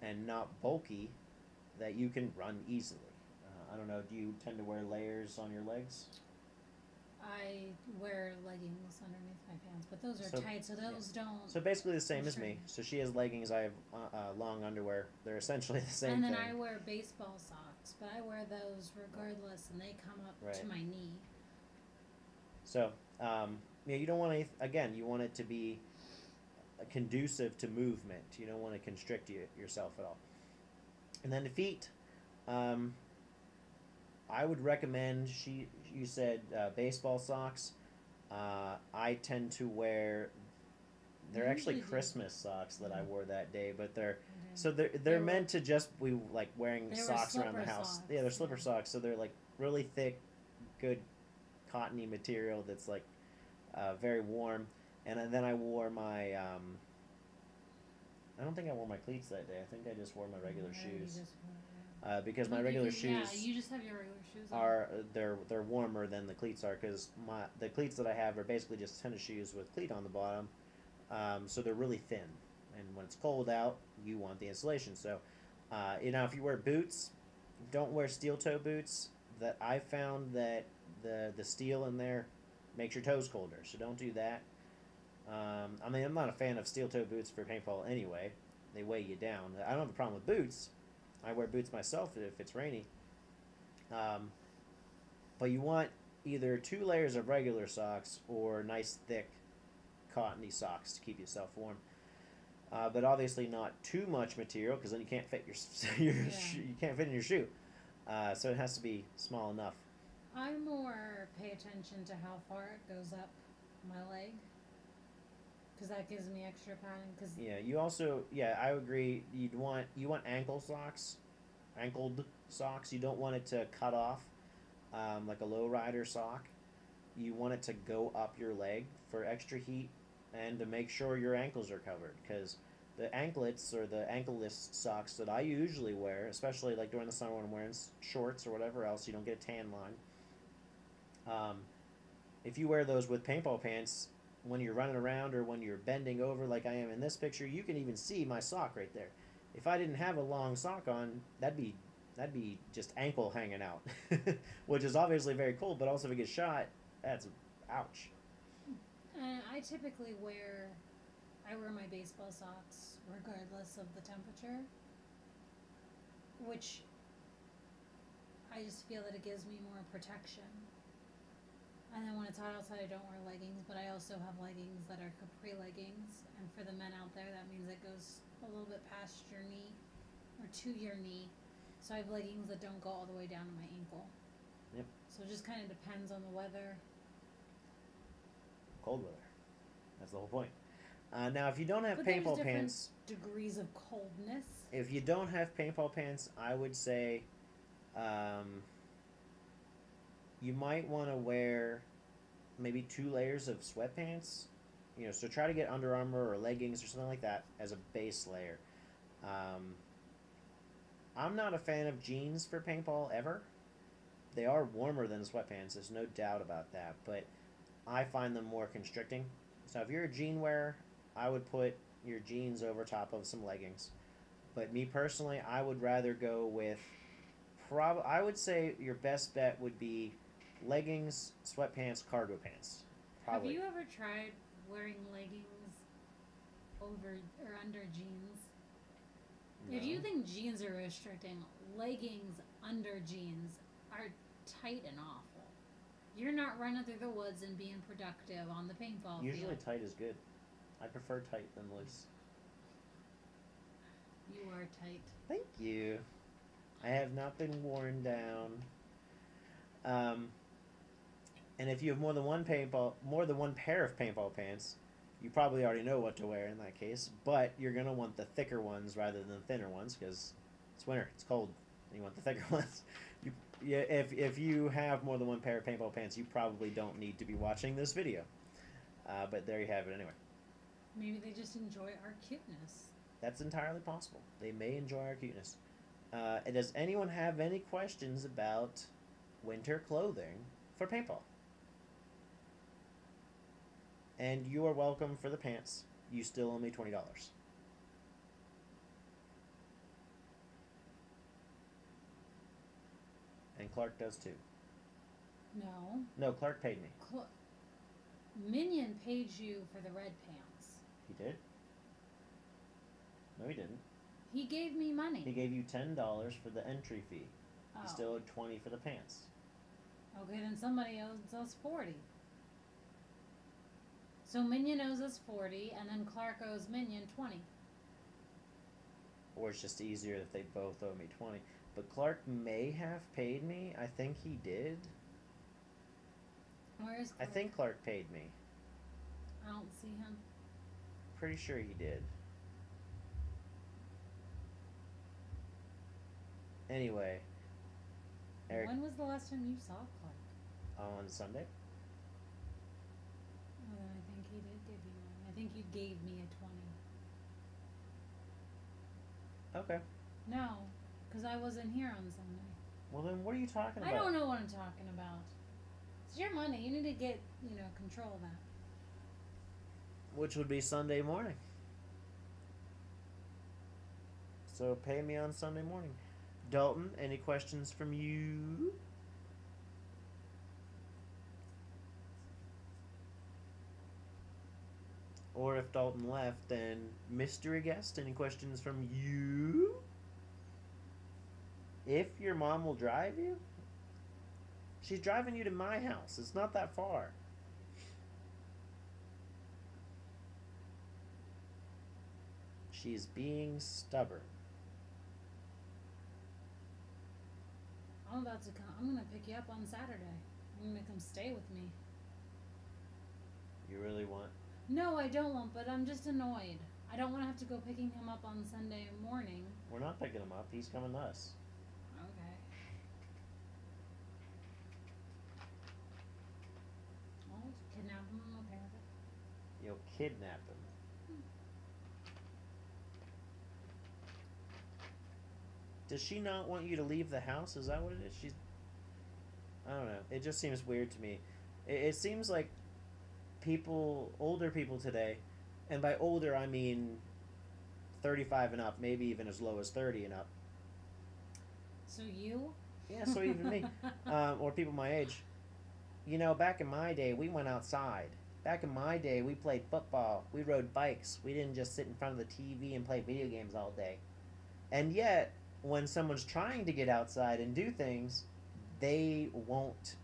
and not bulky that you can run easily. I don't know, do you tend to wear layers on your legs? I wear leggings underneath my pants, but those are So- tight, so those don't. So basically the same as me. Sure. So she has leggings, I have long underwear. They're essentially the same and then thing. I wear baseball socks, but I wear those regardless, and they come up Right. to my knee. So, yeah, you don't want to, again, you want it to be conducive to movement. You don't want to constrict yourself at all. And then the feet, I would recommend, you said baseball socks. I tend to wear, they're You actually usually do. Christmas socks that I wore that day, but they're, Okay. so they're They were- meant to just be like wearing They were socks around the slipper house. socks, Yeah, they're slipper yeah. socks, so they're like really thick, good cottony material that's like very warm. And then I wore my, I don't think I wore my cleats that day. I think I just wore my regular Yeah, you shoes just wear- because my But you regular can- shoes Yeah, you just have your regular shoes on. are they're warmer than the cleats are because the cleats that I have are basically just tennis shoes with cleat on the bottom, so they're really thin. And when it's cold out, you want the insulation. So, if you wear boots, don't wear steel toe boots. That I found that the steel in there makes your toes colder, so don't do that. I mean, I'm not a fan of steel toe boots for paintball anyway. They weigh you down. I don't have a problem with boots. I wear boots myself if it's rainy. But you want either 2 layers of regular socks or nice thick cottony socks to keep yourself warm. But obviously not too much material because then you can't fit you can't fit in your shoe. So it has to be small enough. I more pay attention to how far it goes up my leg, because that gives me extra padding. Cause Yeah, you also I agree. You want ankle socks, ankled socks. You don't want it to cut off, like a low rider sock. You want it to go up your leg for extra heat and to make sure your ankles are covered. Because the anklets or the ankleless socks that I usually wear, especially like during the summer when I'm wearing shorts or whatever else, you don't get a tan line. If you wear those with paintball pants, when you're running around or when you're bending over like I am in this picture, you can even see my sock right there. If I didn't have a long sock on, that'd be just ankle hanging out, which is obviously very cool. But also if it gets shot, that's ouch. I typically wear my baseball socks regardless of the temperature, which I just feel that it gives me more protection. And then when it's hot outside, I don't wear leggings, but I also have leggings that are capri leggings. And for the men out there, that means it goes a little bit past your knee or to your knee. So I have leggings that don't go all the way down to my ankle. Yep. So it just kind of depends on the weather. Cold weather. That's the whole point. Now, if you don't have But there's paintball different pants, degrees of coldness. if you don't have paintball pants, I would say you might want to wear maybe 2 layers of sweatpants. So try to get Under Armour or leggings or something like that as a base layer. I'm not a fan of jeans for paintball ever. They are warmer than sweatpants, there's no doubt about that, but I find them more constricting. So if you're a jean wearer, I would put your jeans over top of some leggings. But me personally, I would rather go with I would say your best bet would be leggings, sweatpants, cargo pants. Probably. Have you ever tried wearing leggings over or under jeans? No. If you think jeans are restricting, leggings under jeans are tight and awful. You're not running through the woods and being productive on the paintball Usually field. tight is good. I prefer tight than loose. You are tight. Thank you. I have not been worn down. And if you have more than one pair of paintball pants, you probably already know what to wear in that case. But you're gonna want the thicker ones rather than the thinner ones because it's winter, it's cold, and you want the thicker ones. If you have more than one pair of paintball pants, you probably don't need to be watching this video. But there you have it anyway. Maybe they just enjoy our cuteness. That's entirely possible. They may enjoy our cuteness. Does anyone have any questions about winter clothing for paintball? And you are welcome for the pants. You still owe me $20. And Clark does too. No. No, Clark paid me. Minion paid you for the red pants. He did? No, he didn't. He gave me money. He gave you $10 for the entry fee. Oh. He still owed $20 for the pants. Okay, then somebody owes us $40. So Minion owes us $40, and then Clark owes Minion $20. Or it's just easier if they both owe me $20. But Clark may have paid me. I think he did. Where is Clark? I think Clark paid me. I don't see him. Pretty sure he did. Anyway, Eric, When was the last time you saw Clark? on Sunday. Oh, then I think he did give you money. I think you gave me a $20. Okay. No, because I wasn't here on Sunday. Well, then what are you talking about? I don't know what I'm talking about. It's your money. You need to get, control of that. Which would be Sunday morning. So pay me on Sunday morning. Dalton, any questions from you? Or if Dalton left, then mystery guest, any questions from you? If your mom will drive you? She's driving you to my house. It's not that far. She's being stubborn. I'm about to come. I'm gonna pick you up on Saturday. I'm gonna come stay with me. You really want? No, I don't want, but I'm just annoyed. I don't want to have to go picking him up on Sunday morning. We're not picking him up. He's coming to us. Okay. I'll just kidnap him and okay with it. You'll kidnap him. Does she not want you to leave the house? Is that what it is? I don't know. It just seems weird to me. It seems like older people today, and by older I mean 35 and up, maybe even as low as 30 and up. So you? Yeah, so even me. Or people my age. Back in my day, we went outside. Back in my day, we played football. We rode bikes. We didn't just sit in front of the TV and play video games all day. And yet, when someone's trying to get outside and do things, they won't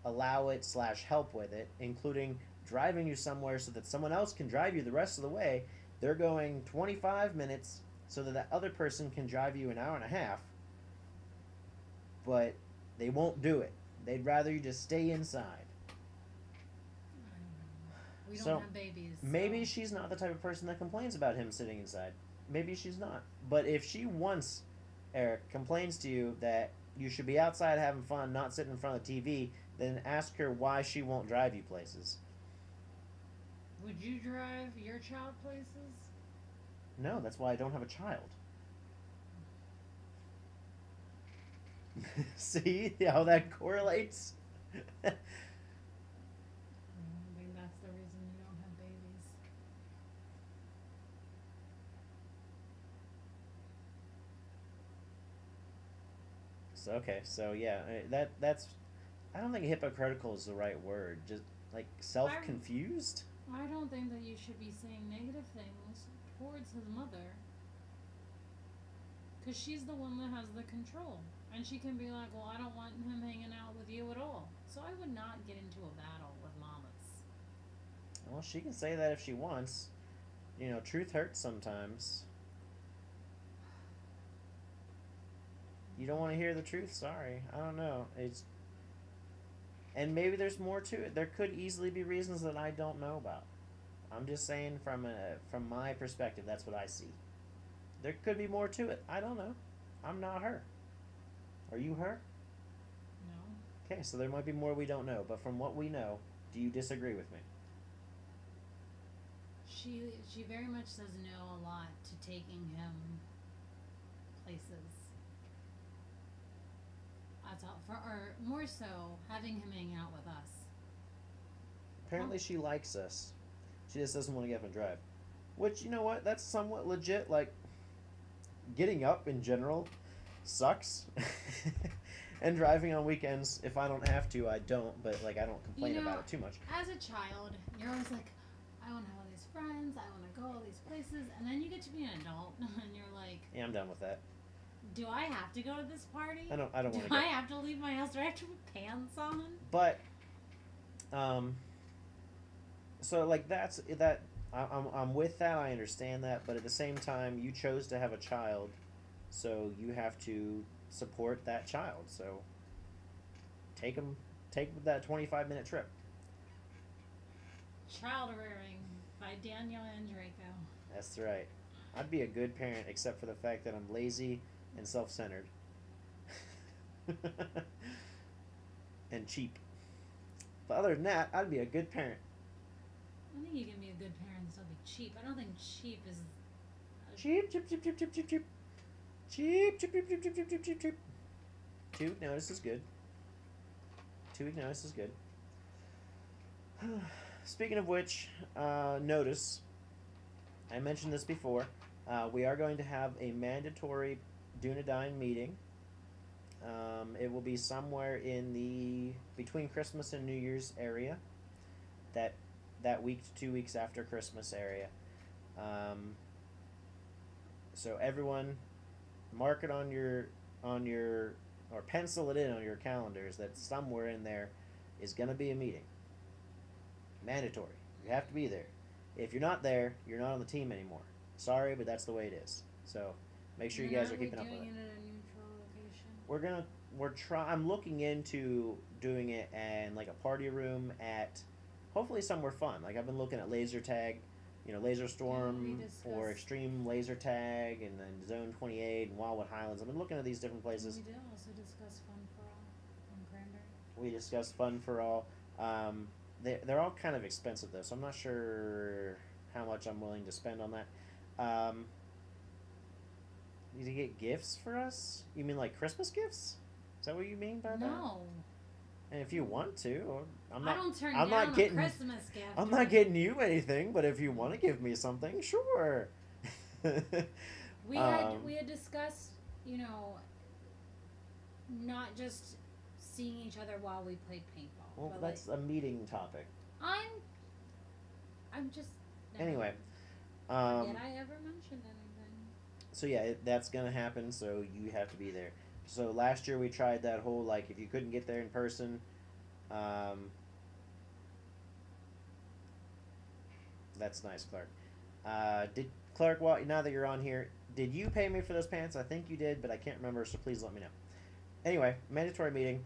allow it / help with it, including driving you somewhere so that someone else can drive you the rest of the way. They're going 25 minutes so that other person can drive you an hour and a half, but they won't do it. They'd rather you just stay inside. We don't So, have babies. Maybe so. she's not the type of person that complains about him sitting inside. Maybe she's not. But if she once, Eric, complains to you that you should be outside having fun, not sitting in front of the TV, then ask her why she won't drive you places. Would you drive your child places? No, that's why I don't have a child. See how that correlates? I think that's the reason you don't have babies. So yeah, that's I don't think hypocritical is the right word. Just like self-confused. I don't think that you should be saying negative things towards his mother. Because she's the one that has the control. And she can be like, well, I don't want him hanging out with you at all. So I would not get into a battle with mamas. Well, she can say that if she wants. You know, truth hurts sometimes. You don't want to hear the truth? Sorry. I don't know. It's and maybe there's more to it. There could easily be reasons that I don't know about. I'm just saying from my perspective, that's what I see. There could be more to it. I don't know. I'm not her. Are you her? No. Okay, so there might be more we don't know. But from what we know, do you disagree with me? She very much says no a lot to taking him places. That's all or more so having him hang out with us. Apparently she likes us. She just doesn't want to get up and drive. Which, you know what? That's somewhat legit. Like, getting up in general sucks. And driving on weekends, if I don't have to, I don't. But, like, I don't complain about it too much. As a child, you're always like, I want to have all these friends. I want to go all these places. And then you get to be an adult, and you're like... Yeah, I'm done with that. Do I have to go to this party? I don't want to go. Do I have to leave my house? Do I have to put pants on? But, so, like, I'm with that, I understand that, but at the same time, you chose to have a child, so you have to support that child, so take that 25-minute trip. Child Rearing by Daniel Andreyko. That's right. I'd be a good parent, except for the fact that I'm lazy and self-centered. And cheap. But other than that, I'd be a good parent. I think you can be a good parent and still be cheap. I don't think cheap is... Cheap, cheap, cheap, cheap, cheap, cheap, cheap. Cheap, cheap, cheap, cheap, cheap, cheap, cheap, cheap, cheap. 2-week notice is good. 2-week notice is good. Speaking of which, notice, I mentioned this before, we are going to have a mandatory Dunedain meeting. It will be somewhere in the between Christmas and New Year's area. That week to 2 weeks after Christmas area. So everyone, mark it on your or pencil it in on your calendars that somewhere in there is going to be a meeting. Mandatory. You have to be there. If you're not there, you're not on the team anymore. Sorry, but that's the way it is. So make sure you guys are keeping up with it. Doing it at a neutral location? I'm looking into doing it in like a party room at hopefully somewhere fun. Like I've been looking at laser tag, Laser Storm or Extreme Laser Tag, and then Zone 28 and Wildwood Highlands. I've been looking at these different places. We did also discuss Fun for All in Cranberry. We discussed Fun for All. They're all kind of expensive though, so I'm not sure how much I'm willing to spend on that. Need to get gifts for us? You mean like Christmas gifts? Is that what you mean by that? No. And if you want to, I don't turn down a Christmas gift. I'm not getting you anything, but if you want to give me something, sure. We had discussed, not just seeing each other while we played paintball. Well, that's a meeting topic. I'm just... Anyway. Did I ever mention anything? So yeah, that's gonna happen, so you have to be there. So last year we tried that whole, like, if you couldn't get there in person, that's nice, Clark. Clark, now that you're on here, did you pay me for those pants? I think you did, but I can't remember, so please let me know. Anyway, mandatory meeting.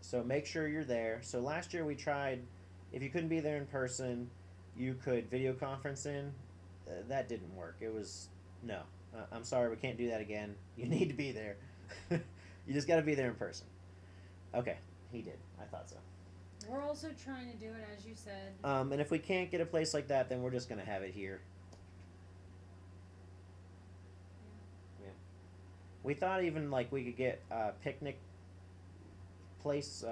So make sure you're there. So last year we tried, if you couldn't be there in person, you could video conference in. That didn't work. It was, no. I'm sorry, we can't do that again. You need to be there. You just got to be there in person. Okay, he did. I thought so. We're also trying to do it, as you said. And if we can't get a place like that, then we're just going to have it here. Yeah. We thought even, like, we could get a picnic place,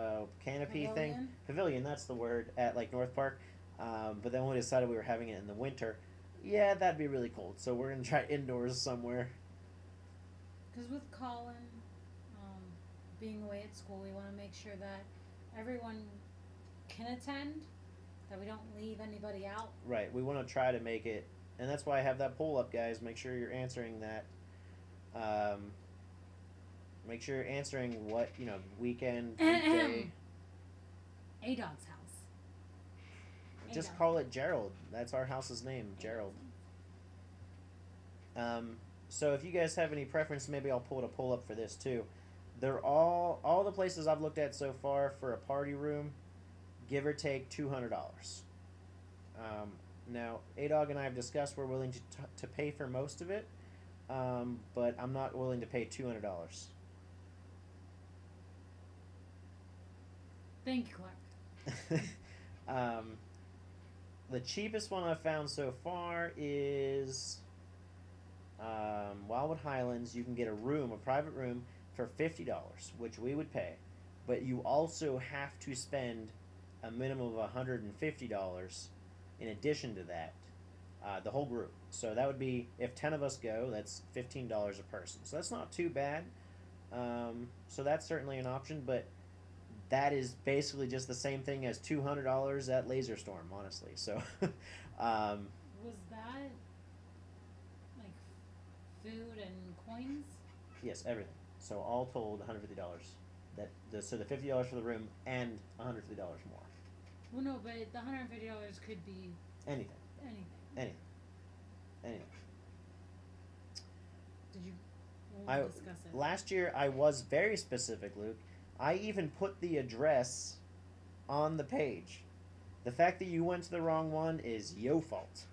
canopy thing. Pavilion, that's the word, at, like, North Park. But then we decided we were having it in the winter. Yeah, that'd be really cold. So we're going to try indoors somewhere. Because with Colin, being away at school, we want to make sure that everyone can attend, that we don't leave anybody out. Right. We want to try to make it, and that's why I have that poll up, guys. Make sure you're answering that. Make sure you're answering what, weekend, weekday. A-Dog's house. Just A-Dog. call it Gerald. That's our house's name, Gerald. So if you guys have any preference, maybe I'll pull a poll up for this too. They're all the places I've looked at so far for a party room, give or take $200. Now, A-Dog and I have discussed we're willing to pay for most of it, but I'm not willing to pay $200. Thank you, Clark. The cheapest one I've found so far is Wildwood Highlands. You can get a private room, for $50, which we would pay, but you also have to spend a minimum of $150 in addition to that, the whole group. So that would be, if 10 of us go, that's $15 a person. So that's not too bad. So that's certainly an option, but that is basically just the same thing as $200 at Laser Storm, honestly. So, Was that like food and coins? Yes, everything. So all told, $150. So the $50 for the room and $150 more. Well, no, but the $150 could be Anything. anything. Did you? We'll discuss it. Last year I was very specific, Luke. I even put the address on the page. The fact that you went to the wrong one is your fault.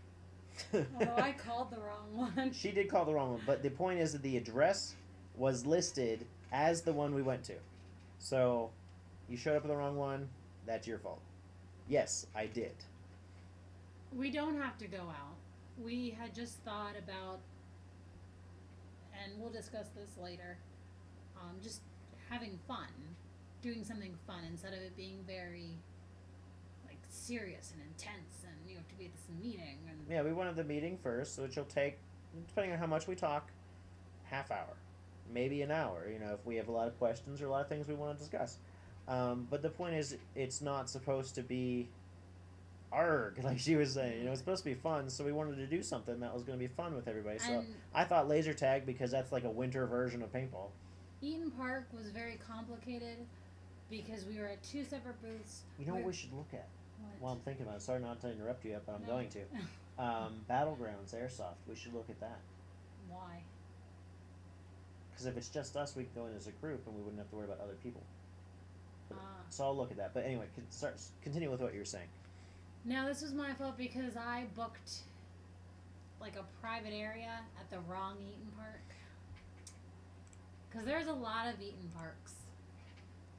Although I called the wrong one. She did call the wrong one, but the point is that the address was listed as the one we went to. So, you showed up at the wrong one, that's your fault. Yes, I did. We don't have to go out. We had just thought about, and we'll discuss this later, just having fun. Doing something fun instead of it being very, like, serious and intense and you have to be at this meeting. And Yeah, we wanted the meeting first, which will take, depending on how much we talk, half hour. Maybe an hour, if we have a lot of questions or a lot of things we want to discuss. But the point is, it's not supposed to be arg, like she was saying. It's supposed to be fun, so we wanted to do something that was going to be fun with everybody. So And I thought laser tag, because that's like a winter version of paintball. Eaton Park was very complicated because we were at two separate booths. You know what we should look at? What? Well, I'm thinking about it. Sorry not to interrupt you yet, but I'm No. going to. Battlegrounds, Airsoft. We should look at that. Why? Because if it's just us, we can go in as a group and we wouldn't have to worry about other people. Ah. So I'll look at that. But anyway, continue with what you were saying. Now, this was my fault because I booked like a private area at the wrong Eaton Park. Because there's a lot of Eaton Parks.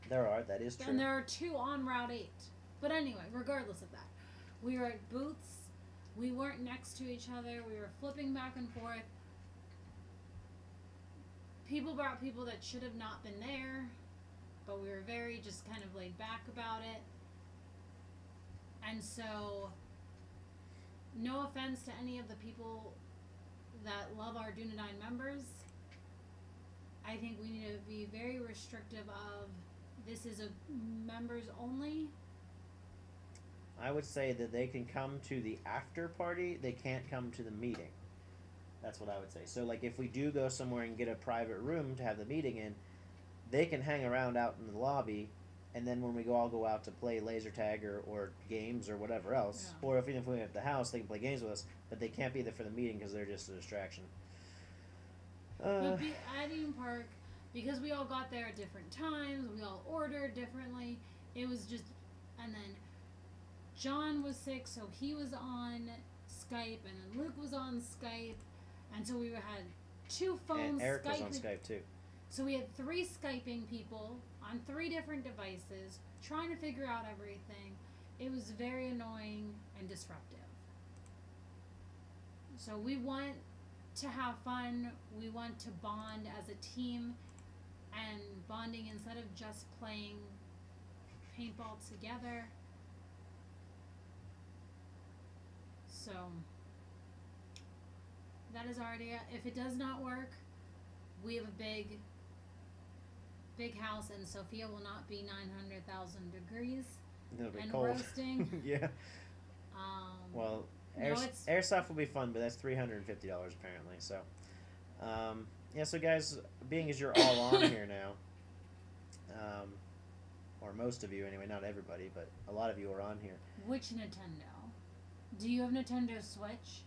There are, that is true. And there are two on Route 8. But anyway, regardless of that, we were at booths. We weren't next to each other. We were flipping back and forth. People brought people that should have not been there, but we were very just kind of laid back about it. And so, no offense to any of the people that love our Dunedain members, I think we need to be very restrictive of this is a members only. I would say that they can come to the after party, they can't come to the meeting. That's what I would say. So, like, if we do go somewhere and get a private room to have the meeting in, they can hang around out in the lobby, and then when we all go out to play laser tag or games or whatever else, Yeah. or even if we have the house, they can play games with us, but they can't be there for the meeting because they're just a distraction. But at Eaton Park, because we all got there at different times, we all ordered differently, it was just, and then John was sick, so he was on Skype, and then Luke was on Skype, and so we had two phones and Eric was Skyping. on Skype too. So we had 3 Skyping people on 3 different devices, trying to figure out everything. It was very annoying and disruptive. So we want to have fun, we want to bond as a team, and bonding instead of just playing paintball together. So that is our idea. If it does not work, we have a big big house, and Sophia will not be 900,000 degrees It'll be and cold. roasting. Yeah. Well, airsoft will be fun, but that's $350 apparently. So, yeah. So guys, being as you're all on here now, or most of you anyway, not everybody, but a lot of you are on here. Which Nintendo? Do you have Nintendo Switch?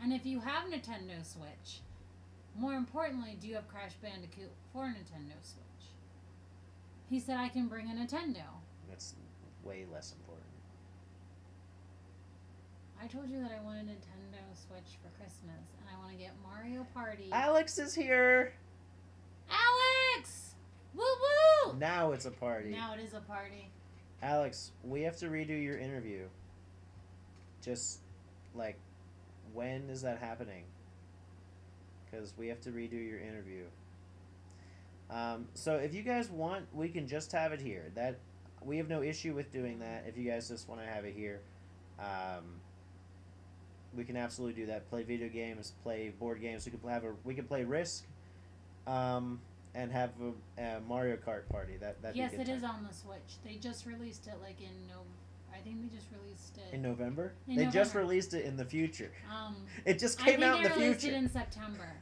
And if you have Nintendo Switch, more importantly, do you have Crash Bandicoot for Nintendo Switch? He said I can bring a Nintendo. That's way less important. I told you that I want a Nintendo Switch for Christmas, and I want to get Mario Party. Alex is here! Alex! Woo woo! Now it's a party. Now it is a party. Alex, we have to redo your interview. Just, like, when is that happening? Because we have to redo your interview. So if you guys want, we can just have it here. That we have no issue with doing that. If you guys just want to have it here, we can absolutely do that. Play video games, play board games. We can play Risk, and have a Mario Kart party. That'd yes, be a good it time. is on the Switch. They just released it like in I think they just released it In November? In They just November. released it in the future. I It just think came out in they the released future. it in September,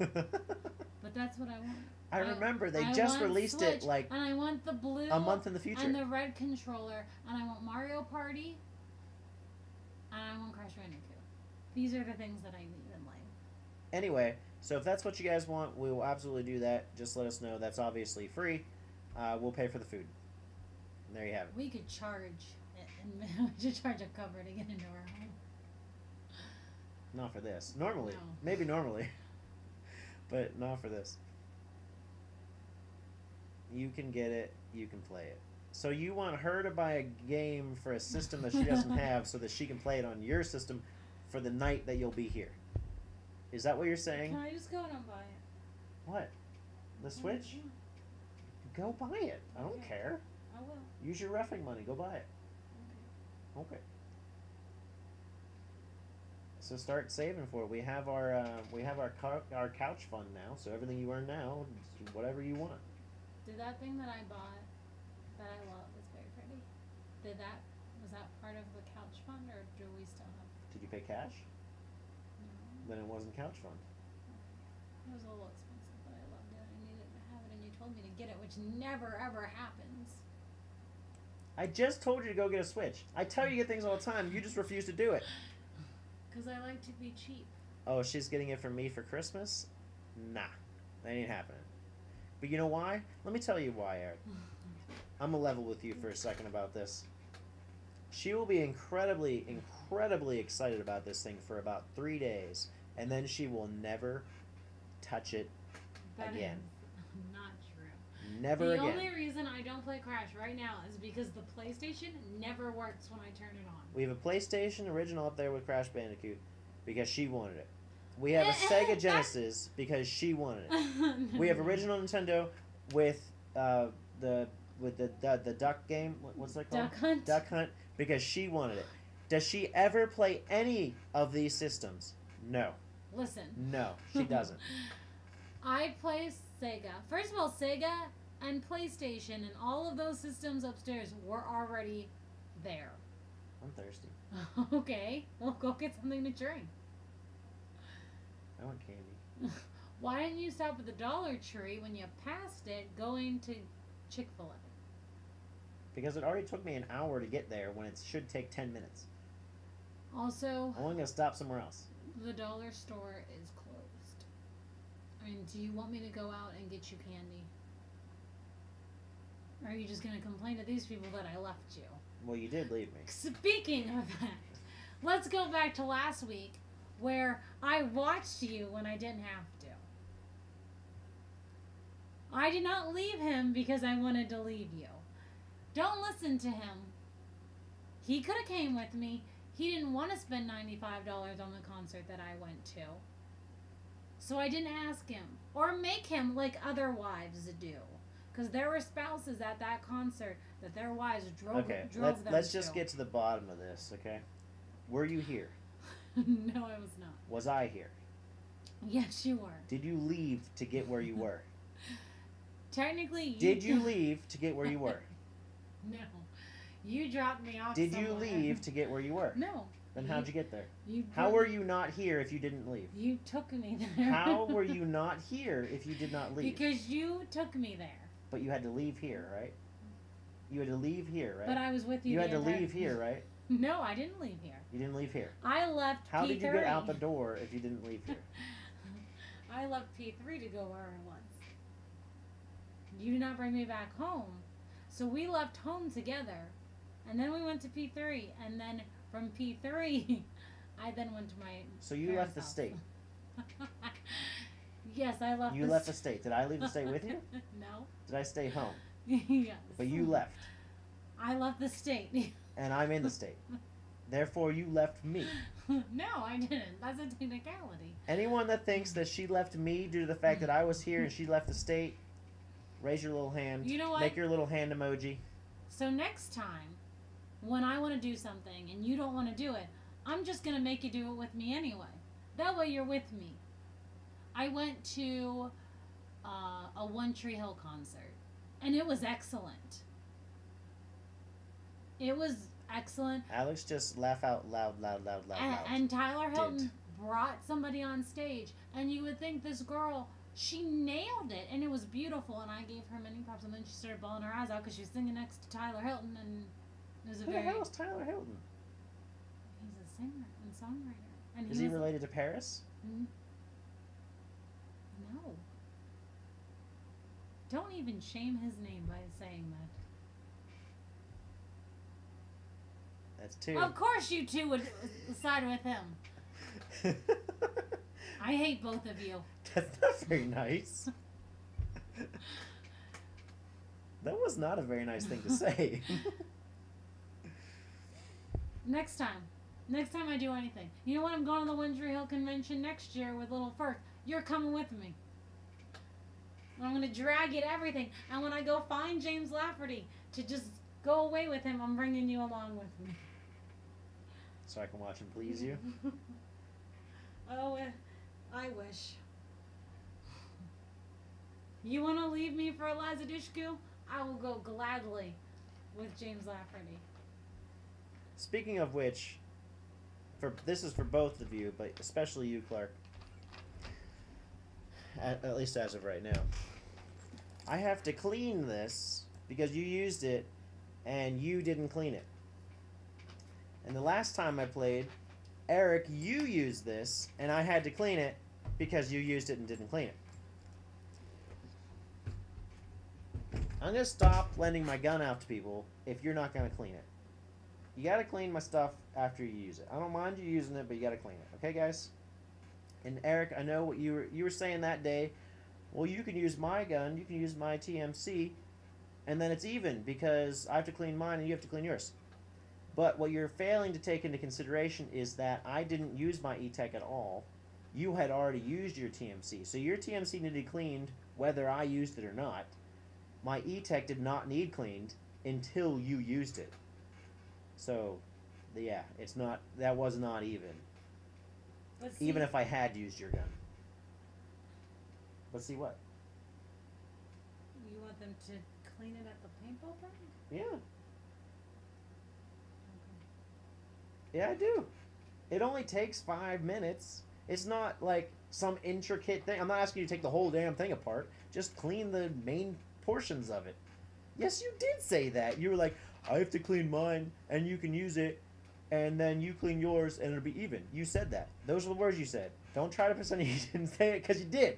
but that's what I want. I remember they I just want released Switch, it like and I want the blue a month in the future. and the red controller, and I want Mario Party, and I want Crash Bandicoot. These are the things that I need in life. Anyway, so if that's what you guys want, we will absolutely do that. Just let us know. That's obviously free. We'll pay for the food. And there you have it. We could charge it, and we should charge a cover to get into our home. Not for this. Normally. No. Maybe normally. But not for this. You can get it. You can play it. So you want her to buy a game for a system that she doesn't have so that she can play it on your system for the night that you'll be here. Is that what you're saying? Can I just go and buy it? What? The Switch? Yeah, Go buy it. I don't Okay. care. I will. Use your roughing money. Go buy it. Okay. So start saving for it. We have our couch fund now. So everything you earn now, whatever you want. Did that thing that I bought, that I love, is very pretty. Was that part of the couch fund, or do we still have? Did you pay cash? No. Then it wasn't couch fund. It was a little expensive, but I loved it. I needed to have it, and you told me to get it, which never ever happens. I just told you to go get a Switch. I tell you to get things all the time. You just refuse to do it. Because I like to be cheap. Oh, she's getting it from me for Christmas? Nah. That ain't happening. But you know why? Let me tell you why, Eric. I'm going to level with you for a second about this. She will be incredibly, incredibly excited about this thing for about 3 days. And then she will never touch it That again. is not true. Never The again. only reason I don't play Crash right now is because the PlayStation never works when I turn it on. We have a PlayStation original up there with Crash Bandicoot because she wanted it. We have a Sega Genesis because she wanted it. We have original Nintendo with the duck game. What's that called? Duck Hunt. Duck Hunt because she wanted it. Does she ever play any of these systems? No. Listen. No, she doesn't. I play Sega. First of all, Sega and PlayStation and all of those systems upstairs were already there. I'm thirsty. Okay, well, go get something to drink. I want candy. Why didn't you stop at the Dollar Tree when you passed it going to Chick-fil-A? Because it already took me an hour to get there when it should take 10 minutes. Also, I'm only going to stop somewhere else. the dollar store is closed. I mean, do you want me to go out and get you candy? Or are you just going to complain to these people that I left you? Well, you did leave me. Speaking of that, let's go back to last week where I watched you when I didn't have to. I did not leave him because I wanted to leave you. Don't listen to him. He could have came with me. He didn't want to spend $95 on the concert that I went to. So I didn't ask him. Or make him like other wives do. Because there were spouses at that concert that their wives drove them let's just to. get to the bottom of this, okay? Were you here? No, I was not. Was I here? Yes, you were. Did you leave to get where you were? Technically, you Did you leave to get where you were? No. You dropped me off Did somewhere. you leave to get where you were? No. Then how'd you get there? You How were you not here if you didn't leave? You took me there. How were you not here if you did not leave? Because you took me there. But you had to leave here, right? You had to leave here, right? But I was with you. You the had to entire- leave here, right? No, I didn't leave here. You didn't leave here. I left How P3. did you get out the door if you didn't leave here? I left P3 to go where I was. You did not bring me back home. So we left home together. And then we went to P3. And then from P3, I then went to my So you left parents' the house. state. Yes, I left You left the state. Did I leave the state with you? No. Did I stay home? Yes. But you left. I left the state. And I'm in the state. Therefore, you left me. No, I didn't. That's a technicality. Anyone that thinks that she left me due to the fact that I was here and she left the state, raise your little hand. You know what? Make your little hand emoji. So next time, when I want to do something and you don't want to do it, I'm just going to make you do it with me anyway. That way you're with me. I went to a One Tree Hill concert, and it was excellent. It was excellent. Alex, just laugh out loud. And Tyler Hilton brought somebody on stage, and you would think this girl, she nailed it, and it was beautiful, and I gave her many props, and then she started bawling her eyes out because she was singing next to Tyler Hilton, and it was a Who the hell is Tyler Hilton? He's a singer and songwriter. And Is he related to Paris? No. Don't even shame his name by saying that. That's two. Of course you two would side with him. I hate both of you. That's not very nice. That was not a very nice thing to say. Next time I do anything. You know what? I'm going to the One Tree Hill convention next year with Little Firth. You're coming with me. I'm going to drag you to everything. And when I go find James Lafferty to just go away with him, I'm bringing you along with me. So I can watch him please you? Oh, I wish. You want to leave me for Eliza Dushku? I will go gladly with James Lafferty. Speaking of which, this is for both of you, but especially you, Clark. At least as of right now. I have to clean this because you used it and you didn't clean it. And the last time I played, Eric, you used this and I had to clean it because you used it and didn't clean it. I'm going to stop lending my gun out to people if you're not going to clean it. You got to clean my stuff after you use it. I don't mind you using it, but you got to clean it. Okay, guys? And Eric, I know what you were saying that day. Well, you can use my gun, you can use my TMC, and then it's even because I have to clean mine and you have to clean yours. But what you're failing to take into consideration is that I didn't use my E-Tech at all. You had already used your TMC. So your TMC needed cleaned whether I used it or not. My E-Tech did not need cleaned until you used it. So, yeah, that was not even. Even if I had used your gun. But see what? You want them to clean it at the paintball thing? Yeah. Okay. Yeah, I do. It only takes 5 minutes. It's not like some intricate thing. I'm not asking you to take the whole damn thing apart. Just clean the main portions of it. Yes, you did say that. You were like, I have to clean mine, and you can use it, and then you clean yours, and it'll be even. You said that. Those are the words you said. Don't try to pretend you didn't say it, because you did.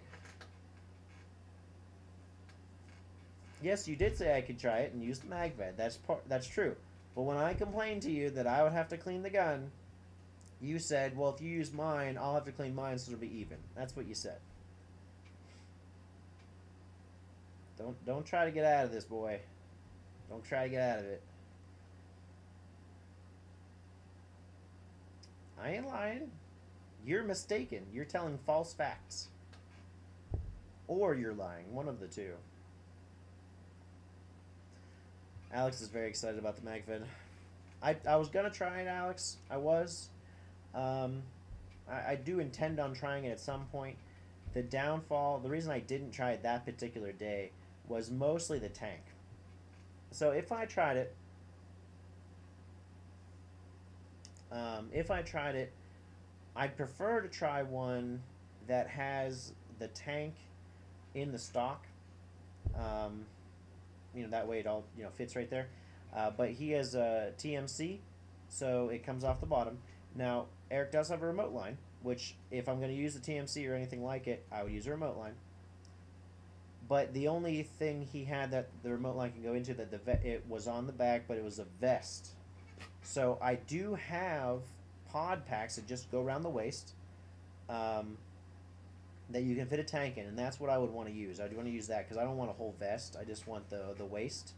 Yes, you did say I could try it and use the MagVed. That's true. But when I complained to you that I would have to clean the gun, you said, well, if you use mine, I'll have to clean mine so it'll be even. That's what you said. Don't try to get out of this, boy. Don't try to get out of it. I ain't lying. You're mistaken. You're telling false facts. Or you're lying. One of the two. Alex is very excited about the MagVed. I was going to try it, Alex. I was. I do intend on trying it at some point. The downfall, the reason I didn't try it that particular day was mostly the tank. So if I tried it, I'd prefer to try one that has the tank in the stock. Um, that way it all fits right there. But he has a TMC, so it comes off the bottom. Now Eric does have a remote line, which if I'm going to use the TMC or anything like it, I would use a remote line. But the only thing he had that the remote line can go into that it was on the back, but it was a vest. So I do have pod packs that just go around the waist, that you can fit a tank in, and that's what I would want to use. I do want to use that because I don't want a whole vest. I just want the waist.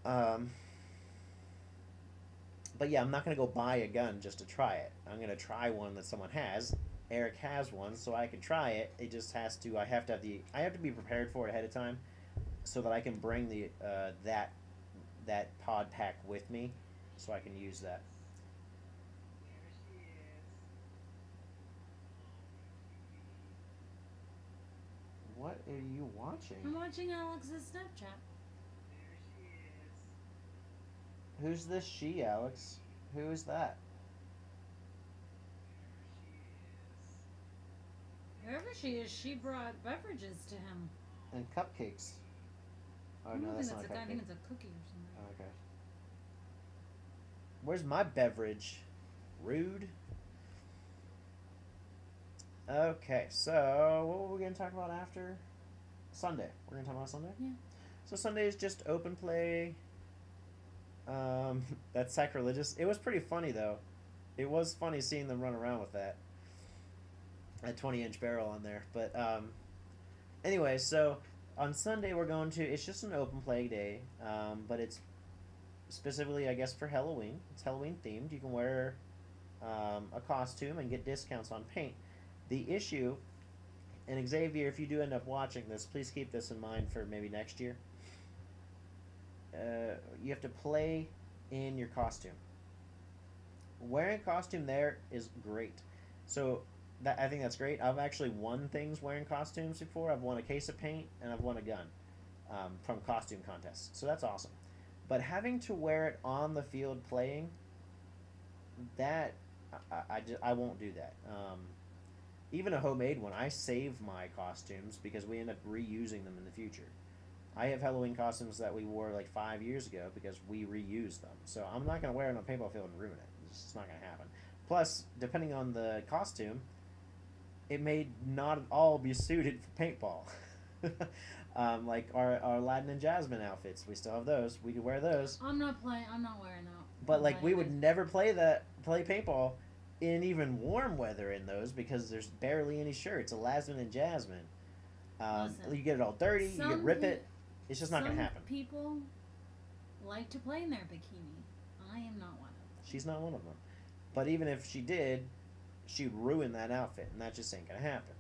But yeah, I'm not going to go buy a gun just to try it. I'm going to try one that someone has. Eric has one, so I can try it. It just has to. I have to be prepared for it ahead of time, so that I can bring the that pod pack with me, so I can use that. What are you watching? I'm watching Alex's Snapchat. Who's this she, Alex? Who is that? Whoever she is, she brought beverages to him. And cupcakes. Oh no, that's not a cupcake. I think it's a cookie or something. Oh, okay. Where's my beverage? Rude. Okay, so what were we going to talk about after? Sunday. We're going to talk about Sunday? Yeah. So Sunday is just open play. That's sacrilegious. It was pretty funny, though. It was funny seeing them run around with that 20-inch barrel on there. But anyway, so on Sunday we're going to... It's just an open play day, but it's specifically, I guess, for Halloween. It's Halloween themed. You can wear a costume and get discounts on paint. The issue, and Xavier, if you do end up watching this, please keep this in mind for maybe next year. You have to play in your costume. Wearing a costume there is great. So I think that's great. I've actually won things wearing costumes before. I've won a case of paint and I've won a gun from costume contests. So that's awesome. But having to wear it on the field playing, that I won't do that. Even a homemade one, I save my costumes because we end up reusing them in the future. I have Halloween costumes that we wore like 5 years ago because we reused them. So I'm not going to wear it on a paintball field and ruin it. It's just not going to happen. Plus, depending on the costume, it may not all be suited for paintball. Like our Aladdin and Jasmine outfits, we still have those. We could wear those. I'm not wearing that. But like we would never play paintball in even warm weather in those because there's barely any shirts. Aladdin and Jasmine. You get it all dirty. You can rip it. It's just not going to happen. People like to play in their bikini. I am not one of them. She's not one of them. But even if she did, she'd ruin that outfit, and that just ain't going to happen.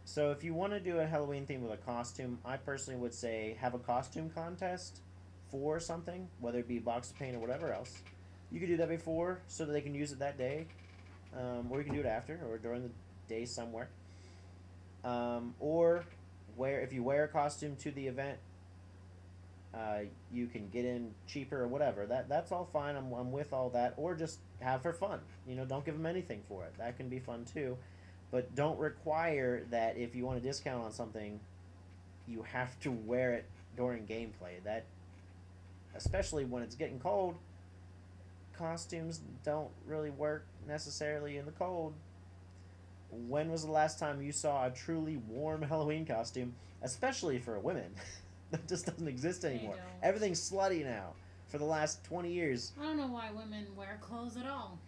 So if you want to do a Halloween theme with a costume, I personally would say have a costume contest for something, whether it be box of paint or whatever else. You could do that before so that they can use it that day, or you can do it after or during the day somewhere. Or if you wear a costume to the event, you can get in cheaper or whatever. That's all fine. I'm with all that. Or just have for fun. Don't give them anything for it. That can be fun too. But don't require that if you want a discount on something, you have to wear it during gameplay. That, especially when it's getting cold, costumes don't really work necessarily in the cold. When was the last time you saw a truly warm Halloween costume, especially for women? That just doesn't exist anymore. Everything's slutty now for the last 20 years. I don't know why women wear clothes at all.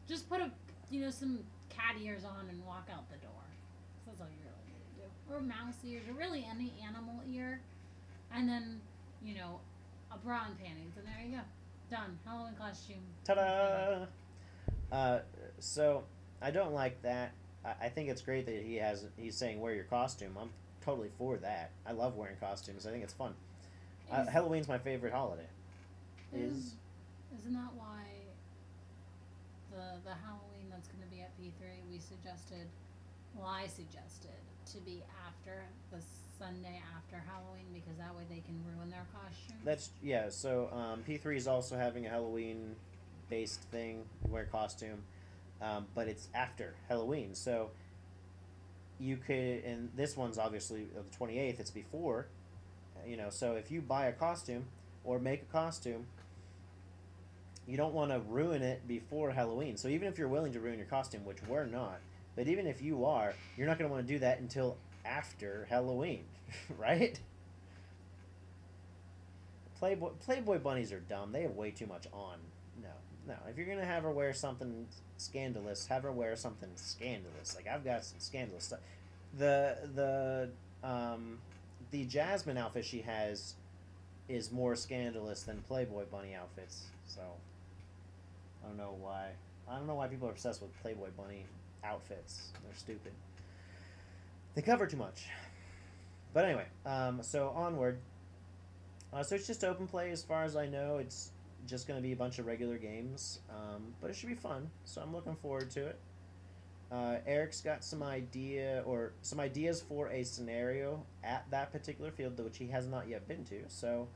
Just put some cat ears on and walk out the door. That's all you really need to do. Or mouse ears, or really any animal ear. And then, a bra and panties. And there you go. Done. Halloween costume. Ta-da! So, I don't like that. I think it's great that he's saying wear your costume. I'm totally for that. I love wearing costumes. I think it's fun. Halloween's my favorite holiday. Isn't that why the Halloween that's going to be at P3 I suggested to be after the Sunday after Halloween because that way they can ruin their costumes. That's yeah. So P3 is also having a Halloween based thing, wear costume, but it's after Halloween. So you could, and this one's obviously the 28th. It's before, So if you buy a costume or make a costume, you don't want to ruin it before Halloween. So even if you're willing to ruin your costume, which we're not, but even if you are, you're not going to want to do that until after Halloween, right? Playboy bunnies are dumb. They have way too much on. No. If you're gonna have her wear something scandalous, have her wear something scandalous. Like I've got some scandalous stuff. The Jasmine outfit she has is more scandalous than Playboy bunny outfits. So I don't know why. I don't know why people are obsessed with Playboy bunny outfits. They're stupid. They cover too much. But anyway, so onward. So it's just open play as far as I know. It's just going to be a bunch of regular games, but it should be fun. So I'm looking forward to it. Eric's got some ideas for a scenario at that particular field, which he has not yet been to. So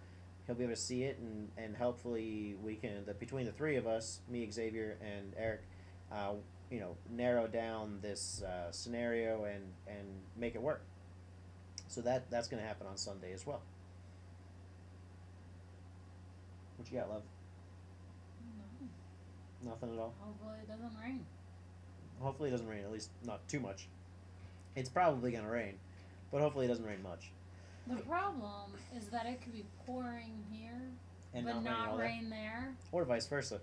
he'll be able to see it, and hopefully we can, between the three of us, me, Xavier, and Eric, narrow down this scenario and make it work. So that's going to happen on Sunday as well. What you got, love? No. Nothing at all? Hopefully it doesn't rain. Hopefully it doesn't rain, at least not too much. It's probably going to rain, but hopefully it doesn't rain much. The problem is that it could be pouring here, And but not rain rain there. Or vice versa.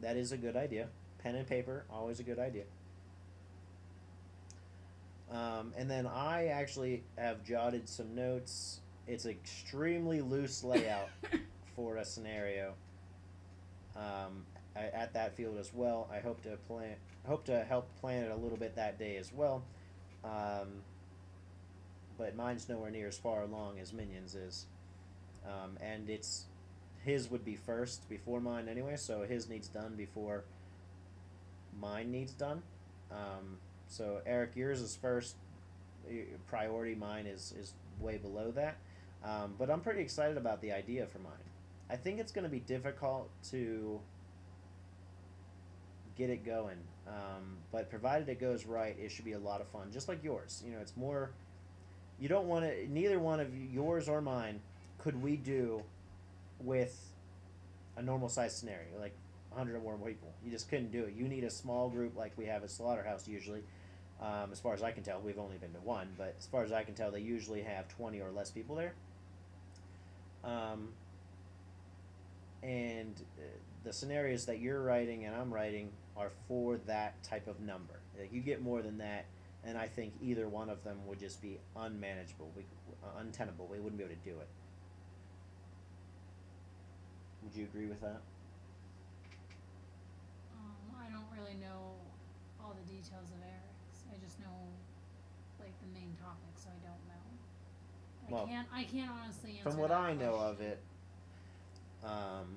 That is a good idea. Pen and paper, always a good idea. And then I actually have jotted some notes. It's an extremely loose layout for a scenario at that field as well. I hope to help plan it a little bit that day as well. But mine's nowhere near as far along as Minions is. And his would be first before mine anyway, so his needs done before mine needs done. So Eric, yours is first priority. Mine is way below that. But I'm pretty excited about the idea for mine. I think it's going to be difficult to get it going. But provided it goes right, it should be a lot of fun. Just like yours. It's more... You don't want to... Neither one of yours or mine could we do with a normal size scenario. Like 100 or more people. You just couldn't do it. You need a small group like we have at Slaughterhouse usually. As far as I can tell, we've only been to one, but as far as I can tell, they usually have 20 or less people there. And the scenarios that you're writing and I'm writing are for that type of number. Like you get more than that, and I think either one of them would just be unmanageable, untenable. We wouldn't be able to do it. Would you agree with that? I don't really know all the details of Eric's. I just know like the main topic, so I don't know. I can't honestly answer. From what that I know of question. it,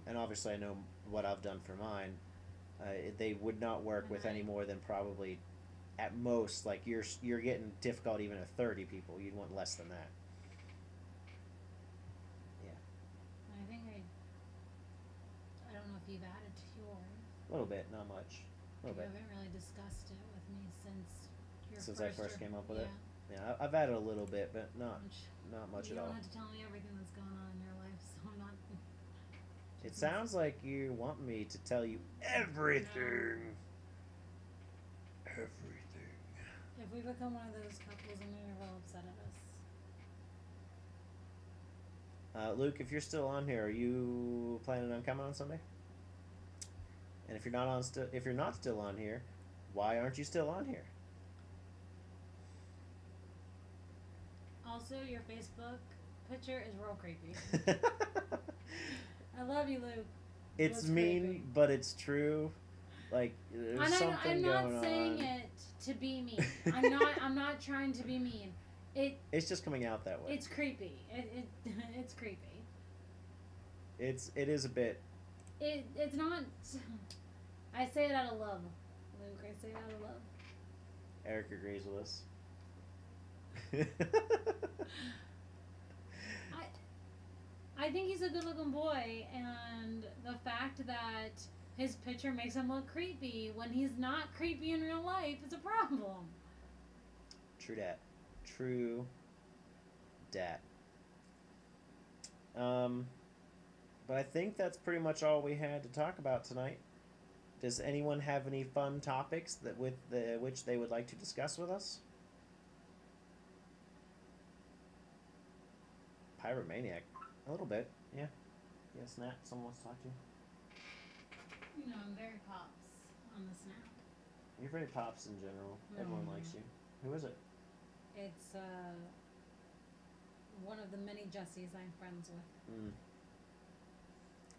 and obviously I know what I've done for mine, they would not work with any more than probably, at most, like you're getting difficult even at 30 people. You'd want less than that. I think I don't know if you've added to yours. A little bit, not much. A little bit. You haven't really discussed it with me since I first came up with it. yeah. Yeah, I've added a little bit, but not much You at all. don't have to tell me everything that's going on in your life, so I'm not. It sounds like you want me to tell you everything. Everything. If we become one of those couples, I'm gonna be real upset at us. Luke, if you're still on here, are you planning on coming on Sunday? And if you're not still on here, why aren't you still on here? Also, your Facebook picture is real creepy. I love you, Luke. It's mean, creepy. but it's true. Like there's something I'm going on. not saying it to be mean. I'm not trying to be mean. It's just coming out that way. It's creepy. It's creepy. It is a bit. It's not. I say it out of love, Luke. I say it out of love. Eric agrees with us. I think he's a good-looking boy, and the fact that his picture makes him look creepy when he's not creepy in real life is a problem. True dat. True dat. But I think that's pretty much all we had to talk about tonight. Does anyone have any fun topics that which they would like to discuss with us? Pyromaniac. A little bit, yeah. Yes, Nat, someone wants to talk to you. You know, I'm very pops on the snap. You're very pops in general. Everyone likes you. Who is it? It's one of the many Jessies I'm friends with.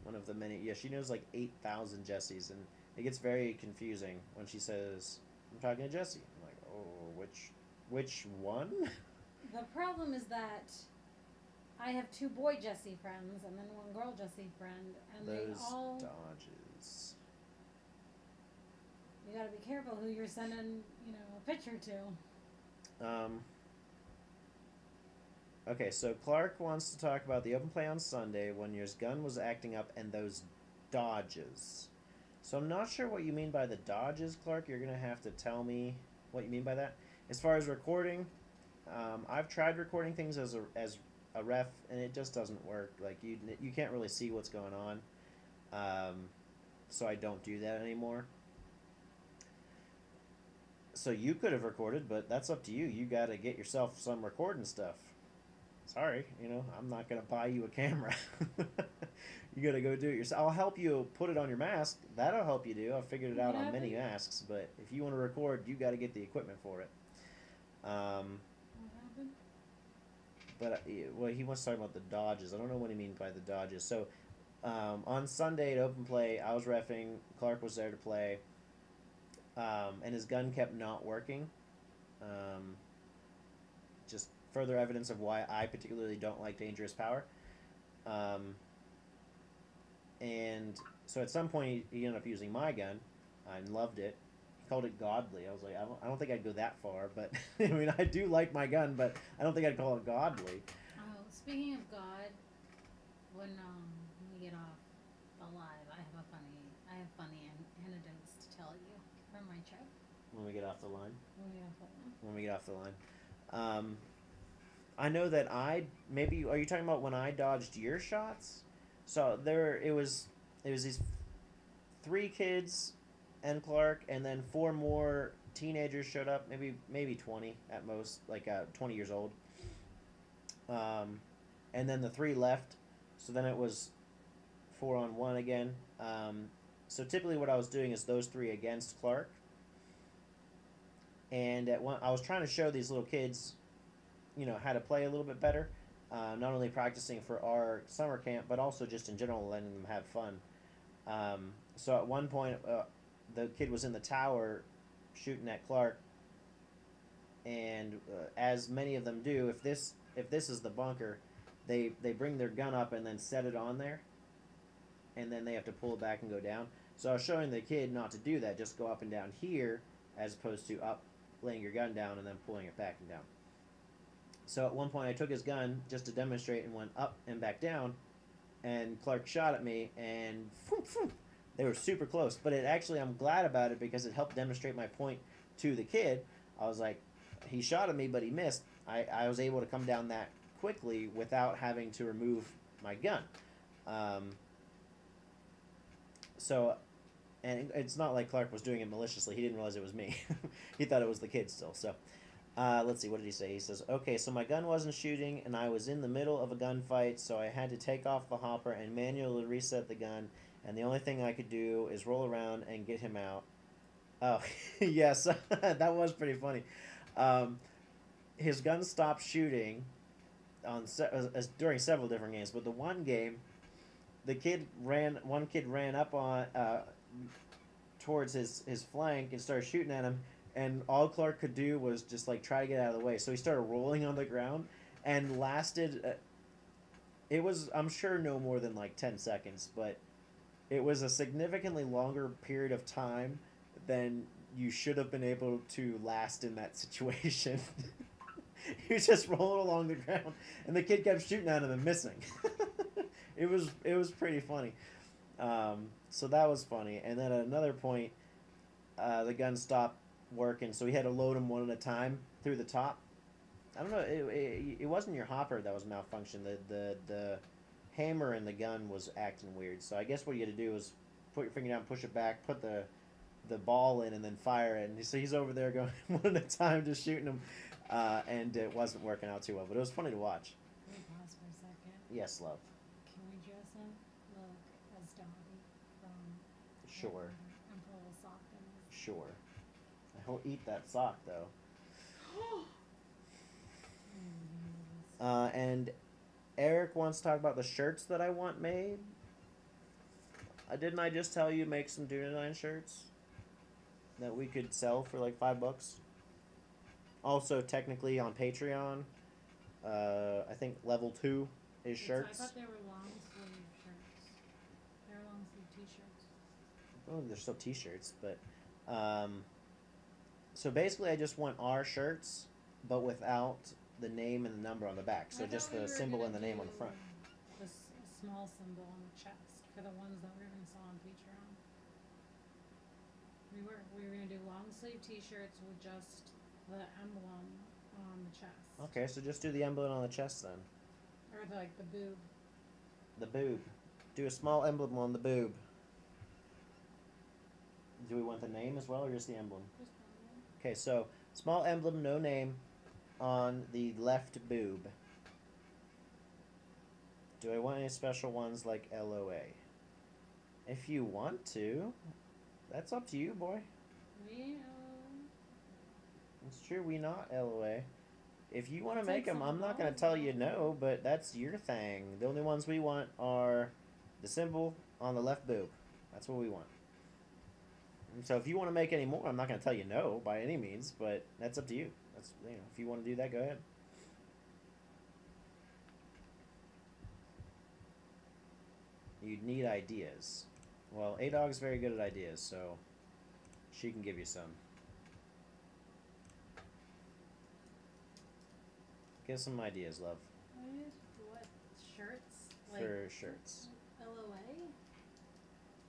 One of the many. Yeah, she knows like 8,000 Jessies, and it gets very confusing when she says, "I'm talking to Jessie." I'm like, "Oh, which one?" The problem is that I have 2 boy Jessie friends and then 1 girl Jessie friend, and Those they all dodges. You gotta be careful who you're sending, a picture to. Okay, so Clark wants to talk about the open play on Sunday when your gun was acting up and those dodges. So I'm not sure what you mean by the dodges, Clark. You're gonna have to tell me what you mean by that. As far as recording, I've tried recording things as a ref, and it just doesn't work. Like you can't really see what's going on. So I don't do that anymore. So you could have recorded, but that's up to you. You got to get yourself some recording stuff. Sorry, I'm not going to buy you a camera. You got to go do it yourself. I'll help you put it on your mask. That'll help you do. I figured it out on many masks, but if you want to record, you got to get the equipment for it. What happened? But well, he wants to talk about the dodges. I don't know what he means by the dodges. So on Sunday at open play, I was reffing. Clark was there to play. And his gun kept not working. Just further evidence of why I particularly don't like dangerous power. And so at some point he ended up using my gun. I loved it. He called it godly. I was like, I don't think I'd go that far, but I mean, I do like my gun, but I don't think I'd call it godly. Oh, speaking of God, when we get off the live, I have funny anecdotes to tell you from my trip. When we get off the line. When we get off the line. I know that are you talking about when I dodged your shots? So it was these 3 kids and Clark, and then 4 more teenagers showed up, maybe 20 at most, like 20 years old. And then the 3 left, so then it was 4 on 1 again. So typically what I was doing is those 3 against Clark. And I was trying to show these little kids, how to play a little bit better. Not only practicing for our summer camp, but also just in general letting them have fun. So at one point, the kid was in the tower shooting at Clark. And as many of them do, if this is the bunker, they bring their gun up and then set it on there. And then they have to pull it back and go down. So I was showing the kid not to do that, just go up and down here, as opposed to up, laying your gun down and then pulling it back and down. So at one point I took his gun just to demonstrate and went up and back down, and Clark shot at me, and they were super close. But I'm glad about it because it helped demonstrate my point to the kid. I was like, he shot at me, but he missed. I was able to come down that quickly without having to remove my gun. And it's not like Clark was doing it maliciously. He didn't realize it was me. He thought it was the kid still. So, let's see. What did he say? He says, okay, so my gun wasn't shooting, and I was in the middle of a gunfight, so I had to take off the hopper and manually reset the gun, and the only thing I could do is roll around and get him out. Oh, yes. That was pretty funny. His gun stopped shooting during several different games, but the one game, one kid ran up on towards his flank and started shooting at him, and all Clark could do was just like try to get out of the way. So he started rolling on the ground and lasted it was, I'm sure, no more than like 10 seconds, but it was a significantly longer period of time than you should have been able to last in that situation. He was just rolling along the ground, and the kid kept shooting at him and missing. It was pretty funny. So that was funny. And then at another point, the gun stopped working, so he had to load them one at a time through the top. I don't know. It wasn't your hopper that was malfunction. The hammer in the gun was acting weird. So I guess what you had to do is put your finger down, push it back, put the ball in, and then fire it. And so he's over there going one at a time, just shooting them, and it wasn't working out too well. But it was funny to watch. Can we pause for a second? Yes, love. Can we dress up? Look, as Dobby from Sure. Harry Potter and put a little sock in his. Sure. He'll eat that sock though. And Eric wants to talk about the shirts that I want made. Didn't I just tell you make some Dunedain shirts that we could sell for like $5? Also, technically on Patreon, I think level 2 is shirts. I thought they were long sleeve shirts. They're long sleeve t-shirts. Oh, they're still t-shirts, but so basically I just want our shirts, but without the name and the number on the back. So just the symbol and the name on the front. The small symbol on the chest for the ones that we're gonna sell on Patreon. We were gonna do long sleeve t-shirts with just the emblem on the chest. Okay, so just do the emblem on the chest then. Or like the boob. The boob. Do a small emblem on the boob. Do we want the name as well, or just the emblem? Just emblem. Okay, so small emblem, no name, on the left boob. Do I want any special ones like LOA? If you want to, that's up to you, boy. It's true, we not LOA. If you want to make them, I'm not going to tell you no, but that's your thing. The only ones we want are the symbol on the left boob. That's what we want. And so if you want to make any more, I'm not going to tell you no by any means, but that's up to you. That's, if you want to do that, go ahead. You'd need ideas. Well, A-Dog's very good at ideas, so she can give you some. Give some ideas, love. What shirts? For shirts. LOA?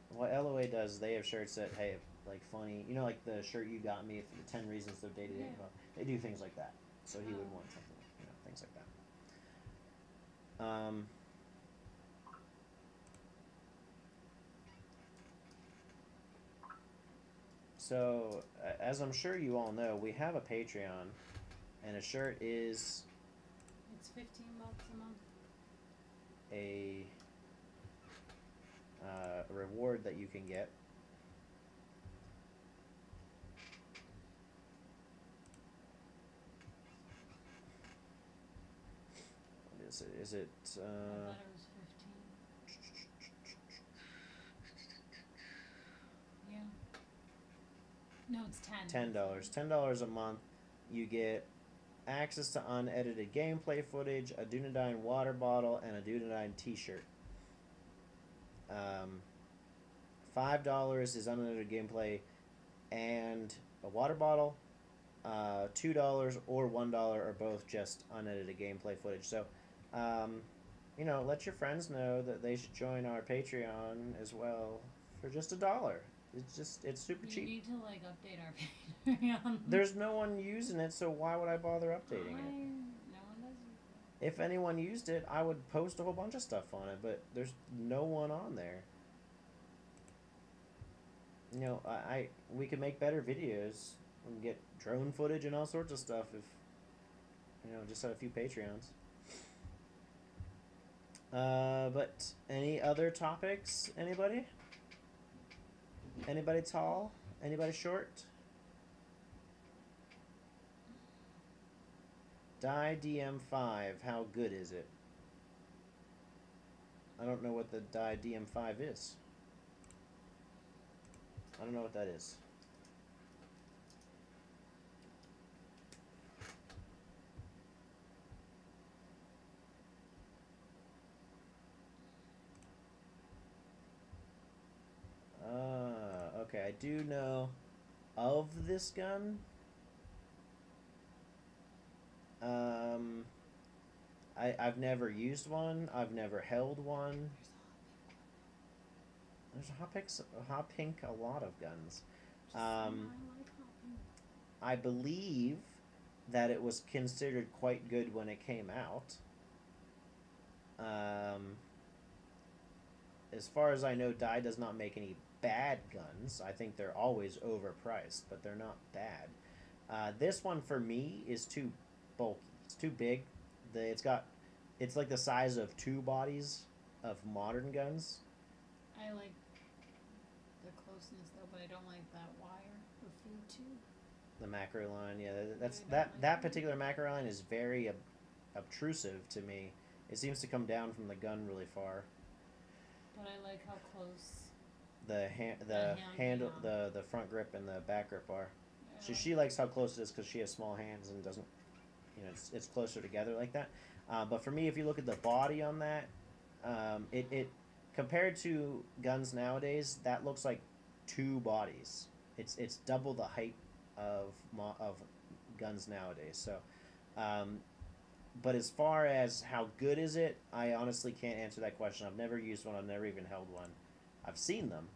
What LOA does, they have shirts that have like funny, like the shirt you got me, for the 10 reasons they're dating. Yeah. They do things like that. So he would want something, things like that. So, as I'm sure you all know, we have a Patreon, and a shirt is It's $15 a month. a reward that you can get. What is it? Is it? I thought it was 15. Yeah. No, it's 10. $10. $10 a month. You get access to unedited gameplay footage, a Dunedain water bottle, and a Dunedain t-shirt. $5 is unedited gameplay and a water bottle. $2 or $1 are both just unedited gameplay footage. So, let your friends know that they should join our Patreon as well for just $1. It's super cheap. You need to update our Patreon. There's no one using it, so why would I bother updating it? No one does. If anyone used it, I would post a whole bunch of stuff on it, but there's no one on there. We could make better videos and get drone footage and all sorts of stuff if, just had a few Patreons. But any other topics? Anybody? Anybody tall? Anybody short? Die DM5, how good is it? I don't know what the Die DM5 is. I don't know what that is. Okay, I do know of this gun, I've never used one. I've never held one. There's a hot pink a lot of guns. I believe that it was considered quite good when it came out. As far as I know, Dye does not make any bad guns. I think they're always overpriced, but they're not bad. This one for me is too bulky. It's too big. It's like the size of two bodies of modern guns. I like the closeness though, but I don't like that wire, the feed tube. The macro line, yeah, Like that particular macro line is very obtrusive to me. It seems to come down from the gun really far. But I like how close The handle, the front grip and the back grip are. So she likes how close it is because she has small hands and doesn't, it's closer together like that. But for me, if you look at the body on that, it compared to guns nowadays, that looks like two bodies. It's double the height of guns nowadays. So, but as far as how good is it, I honestly can't answer that question. I've never used one. I've never even held one. I've seen them.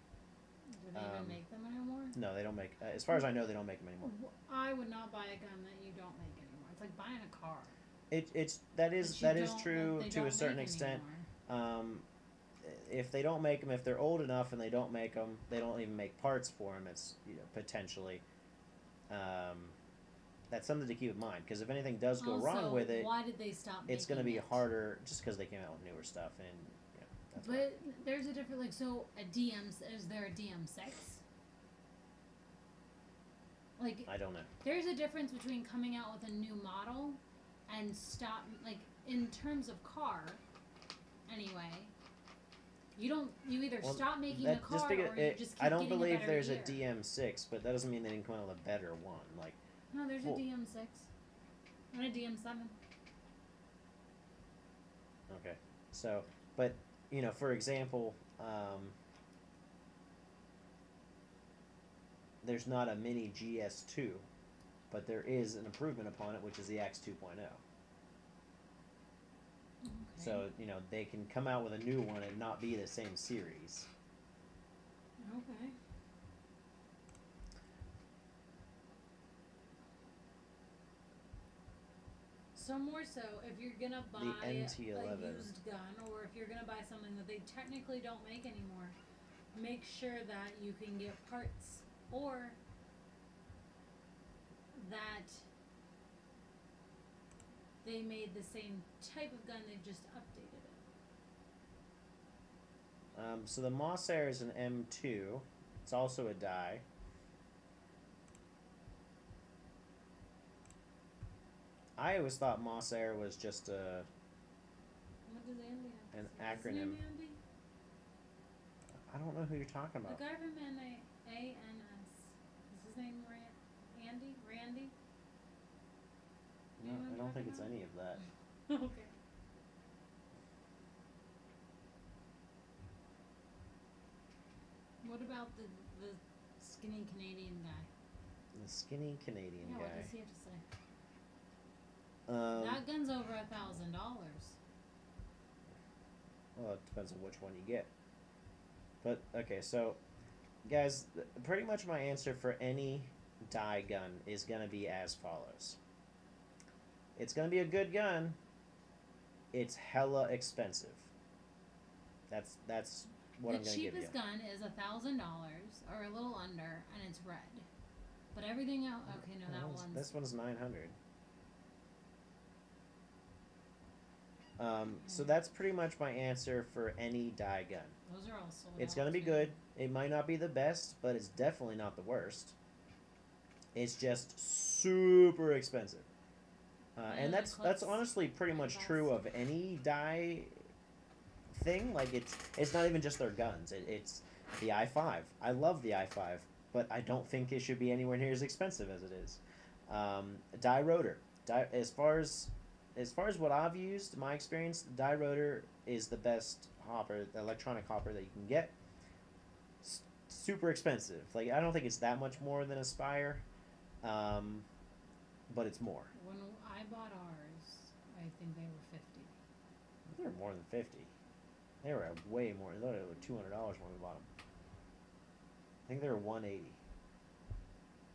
Do they even make them anymore? No, they don't make. As far as I know, they don't make them anymore. I would not buy a gun that you don't make anymore. It's like buying a car. That is true to a certain extent. If they don't make them, if they're old enough and they don't make them, they don't even make parts for them. It's potentially. That's something to keep in mind because if anything does go wrong with it, why did they stop? It's going to be harder just because they came out with newer stuff and. That's but there's a different, like, so a DM, is there a DM6? Like, I don't know. There's a difference between coming out with a new model and stop, like, in terms of car, anyway, you either stop making the car or you just keep I don't believe there's year. a DM6, but that doesn't mean they didn't come out with a better one. Like, no, there's a DM6 and a DM7. Okay, so, but... for example, there's not a mini GS2, but there is an improvement upon it, which is the Axe 2.0. Okay. So, they can come out with a new one and not be the same series. Okay. So more so, if you're gonna buy a used gun, or if you're gonna buy something that they technically don't make anymore, make sure that you can get parts, or that they made the same type of gun, they've just updated it. So the Moss Air is an M2. It's also a Dye. I always thought Moss Air was just What does Andy have? an Is his name acronym. Andy? I don't know who you're talking about. The guy from ANS. Is his name Andy? Randy? No, I don't think it's any of that. Okay. What about the skinny Canadian guy? The skinny Canadian guy. What does he have to say? That gun's over $1,000. Well, it depends on which one you get. But, okay, so, guys, pretty much my answer for any Dye gun is going to be as follows. It's going to be a good gun. It's hella expensive. That's what I'm going to give you. The cheapest gun is $1,000 or a little under, and it's red. But everything else, okay, no, that one's... This one's $900. So that's pretty much my answer for any Dye gun. Those are all sold It's out, going to be too. good. It might not be the best, but it's definitely not the worst. It's just super expensive. And that's honestly pretty much true of any Dye thing. Like, it's not even just their guns. It's the i5. I love the i5, but I don't think it should be anywhere near as expensive as it is. Dye rotor. As far as what I've used, my experience, the Dye rotor is the best hopper, the electronic hopper that you can get. super expensive. Like I don't think it's that much more than Aspire, um, but it's more. When I bought ours, I think they were 50. They were more than 50. They were way more. They were $200 when we bought them. I think they were 180.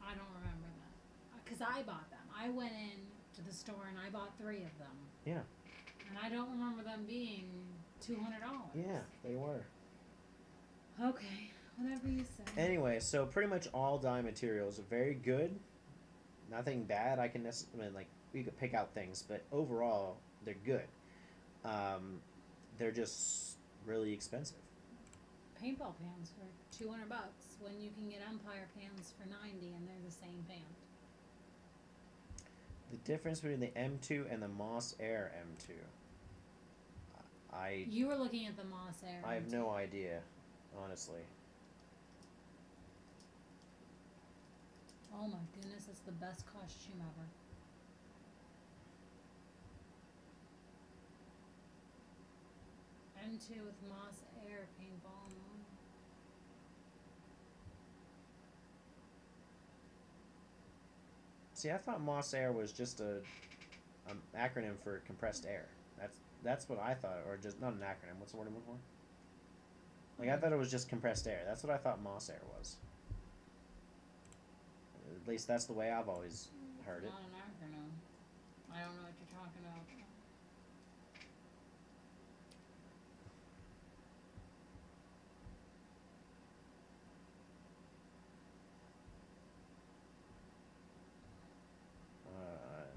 I don't remember that because I bought them. I went in to the store and I bought 3 of them. Yeah. And I don't remember them being $200. Yeah, they were. Okay, whatever you say. Anyway, so pretty much all dye materials are very good. Nothing bad. I mean, like we could pick out things, but overall they're good. They're just really expensive. Paintball pans for $200 when you can get Empire pans for 90 and they're the same pan. The difference between the M2 and the Moss Air M2. You were looking at the Moss Air. I have no idea, honestly. Oh my goodness, that's the best costume ever. M2 with Moss Air paintball. See, I thought Moss Air was just a acronym for compressed air. That's what I thought, or just not an acronym. What's the word I'm looking for? Like I thought it was just compressed air. That's what I thought Moss Air was. At least that's the way I've always heard it. Not an acronym. I don't know what you're talking about.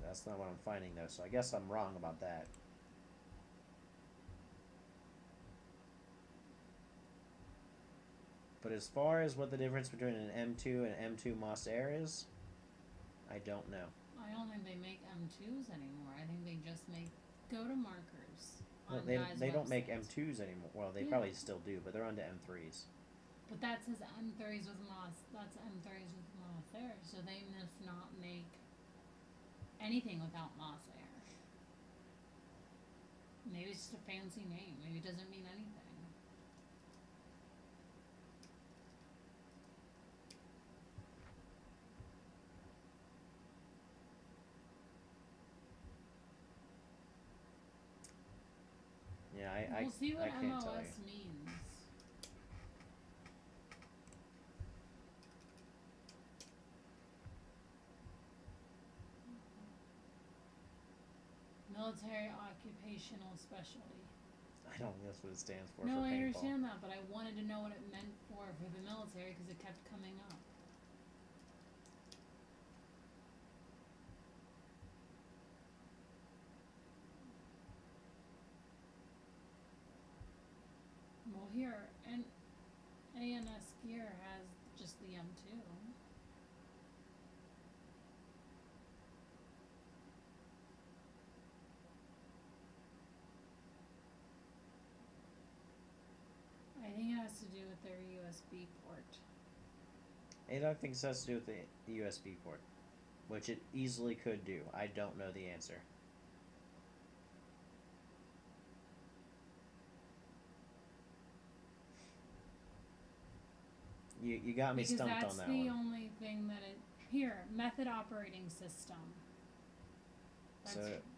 That's not what I'm finding though, so I guess I'm wrong about that. But as far as what the difference between an M2 and M2 Moss Air is, I don't know. I don't think they make M2s anymore. I think they just make go-to markers. Well, they don't make M2s anymore. Well, they probably still do, but they're on to M3s. But that says M3s with Moss. That's M3s with Moss Air. So they must not make anything without Moss Air. Maybe it's just a fancy name. Maybe it doesn't mean anything. Yeah, We'll see what I can't MOS tell you. means. Military Occupational Specialty. I don't think that's what it stands for. No, for I paintball. understand that, but I wanted to know what it meant for the military because it kept coming up. Well, here, ANS Gear has just the M2. I think it has to do with their USB port. I don't think it has to do with the USB port, which it easily could do. I don't know the answer. You got me stumped on that one. Because that's the only thing that it... Here, method operating system.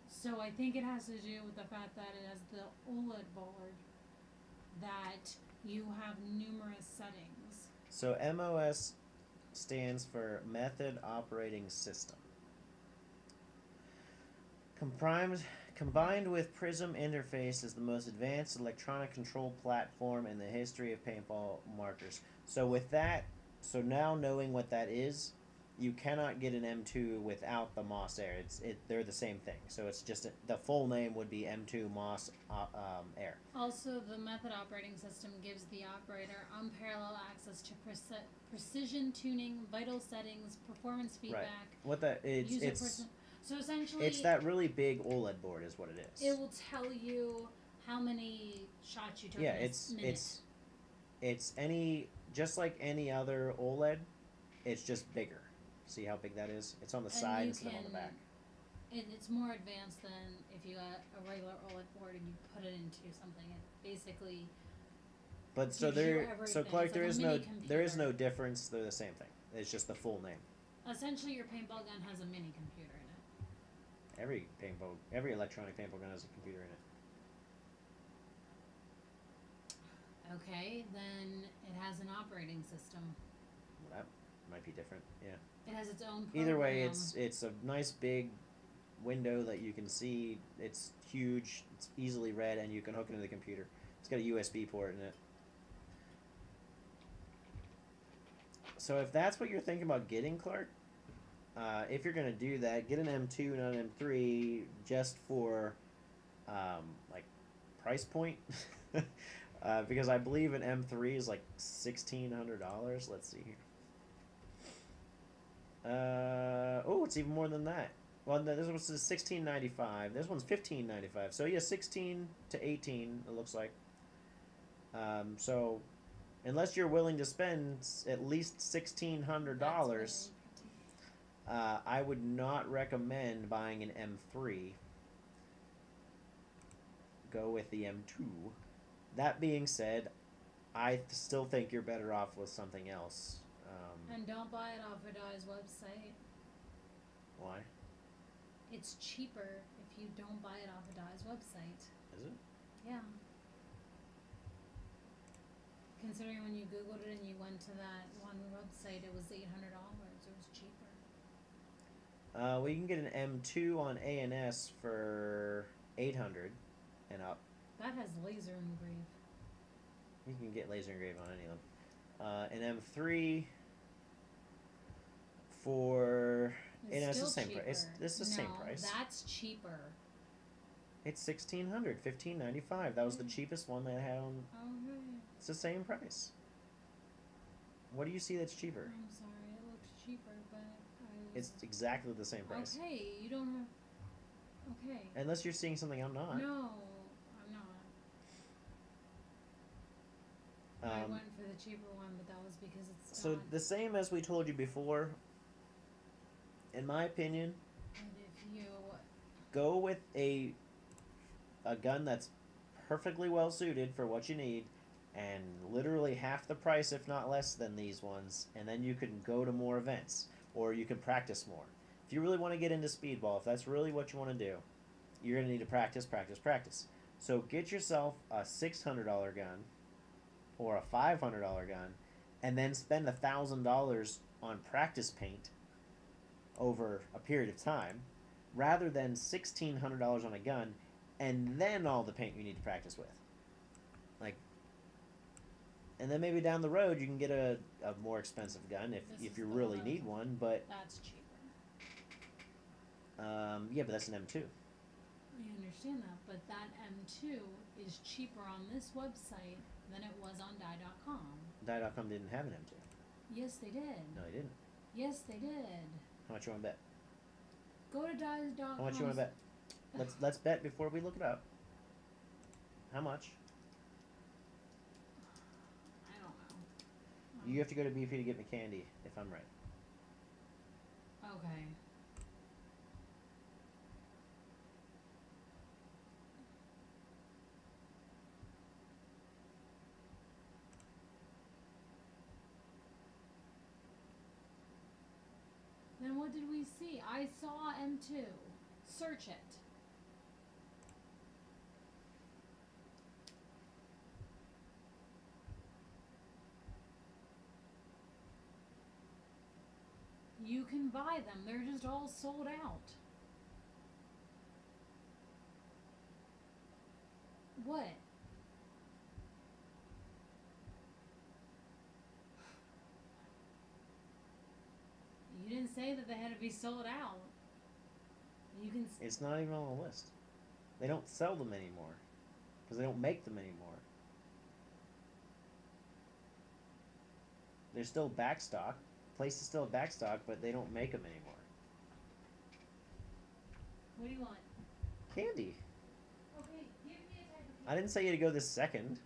So I think it has to do with the fact that it has the OLED board that you have numerous settings. So MOS stands for Method Operating System. Combined with Prism Interface is the most advanced electronic control platform in the history of paintball markers. So with that, so now knowing what that is, you cannot get an M2 without the Moss Air. They're the same thing. So it's just the full name would be M2 Moss Air. Also, the method operating system gives the operator unparalleled access to precision tuning, vital settings, performance feedback. Right. What that so essentially, it's that really big OLED board, is what it is. It will tell you how many shots you took. Yeah, in a minute. it's just like any other OLED. It's just bigger. See how big that is? It's on the side instead of on the back. It's more advanced than if you got a regular OLED board and you put it into something. It basically But so Gives you there, everything. so Clark, It's like a mini there is no computer. difference. They're the same thing. It's just the full name. Essentially, your paintball gun has a mini computer in Every electronic paintball gun has a computer in it. it. Okay, then it has an operating system. Well, that might be different. Yeah. It has its own program. Either way, it's a nice big window that you can see. It's huge. It's easily read, and you can hook it into the computer. It's got a USB port in it. So if that's what you're thinking about getting, Clark, if you're gonna do that, get an M2, not an M3, just for like price point. Because I believe an M3 is like $1,600. Let's see here. Oh, it's even more than that. Well, no, this was $16.95. This one's $15.95. So yeah, 16 to 18. It looks like. So, unless you're willing to spend at least $1,600, I would not recommend buying an M3. Go with the M2. That being said, I still think you're better off with something else. And don't buy it off Adai's website. Why? It's cheaper if you don't buy it off Adai's website. Is it? Yeah. Considering when you Googled it and you went to that one website, it was $800. It was cheaper. Well, you can get an M2 on ANS for $800 and up. That has laser engrave. You can get laser engraved on any of them. An M3 for It's the still same cheaper. price. It's the same No, price. that's cheaper. It's $1,600, $15.95. That was the Mm. cheapest one they had on. Okay. It's the same price. What do you see that's cheaper? I'm sorry, it looked cheaper, but I was... It's exactly the same price. Okay, you don't have... Okay. Unless you're seeing something I'm not. No, I'm not. I Um, went for the cheaper one, but that was because it's so not... the same as we told you before. In my opinion, And if you... go with a gun that's perfectly well suited for what you need, and literally half the price, if not less than these ones, and then you can go to more events, or you can practice more. If you really want to get into speedball, if that's really what you want to do, you're going to need to practice, practice, practice. So get yourself a $600 gun, or a $500 gun, and then spend $1,000 on practice paint over a period of time, rather than $1,600 on a gun, and then all the paint you need to practice with. Like, and then maybe down the road you can get a more expensive gun if you really need one. But That's cheaper. yeah, but that's an M2. I understand that, but that M2 is cheaper on this website than it was on die.com. Die.com didn't have an M2. Yes, they did. No, they didn't. Yes, they did. How much you want to bet? Go to die.com. How much you want to bet? Let's bet before we look it up. How much? I don't know. You have to go to BP to get me candy, if I'm right. Okay. Then what did we see? I saw M2. Search it. You can buy them. They're just all sold out. What? You didn't say that they had to be sold out. You can. It's not even on the list. They don't sell them anymore because they don't make them anymore. They're still back stock. Place is still back stock, but they don't make them anymore. What do you want? Candy. Okay, give me a type of I didn't say you had to go this second.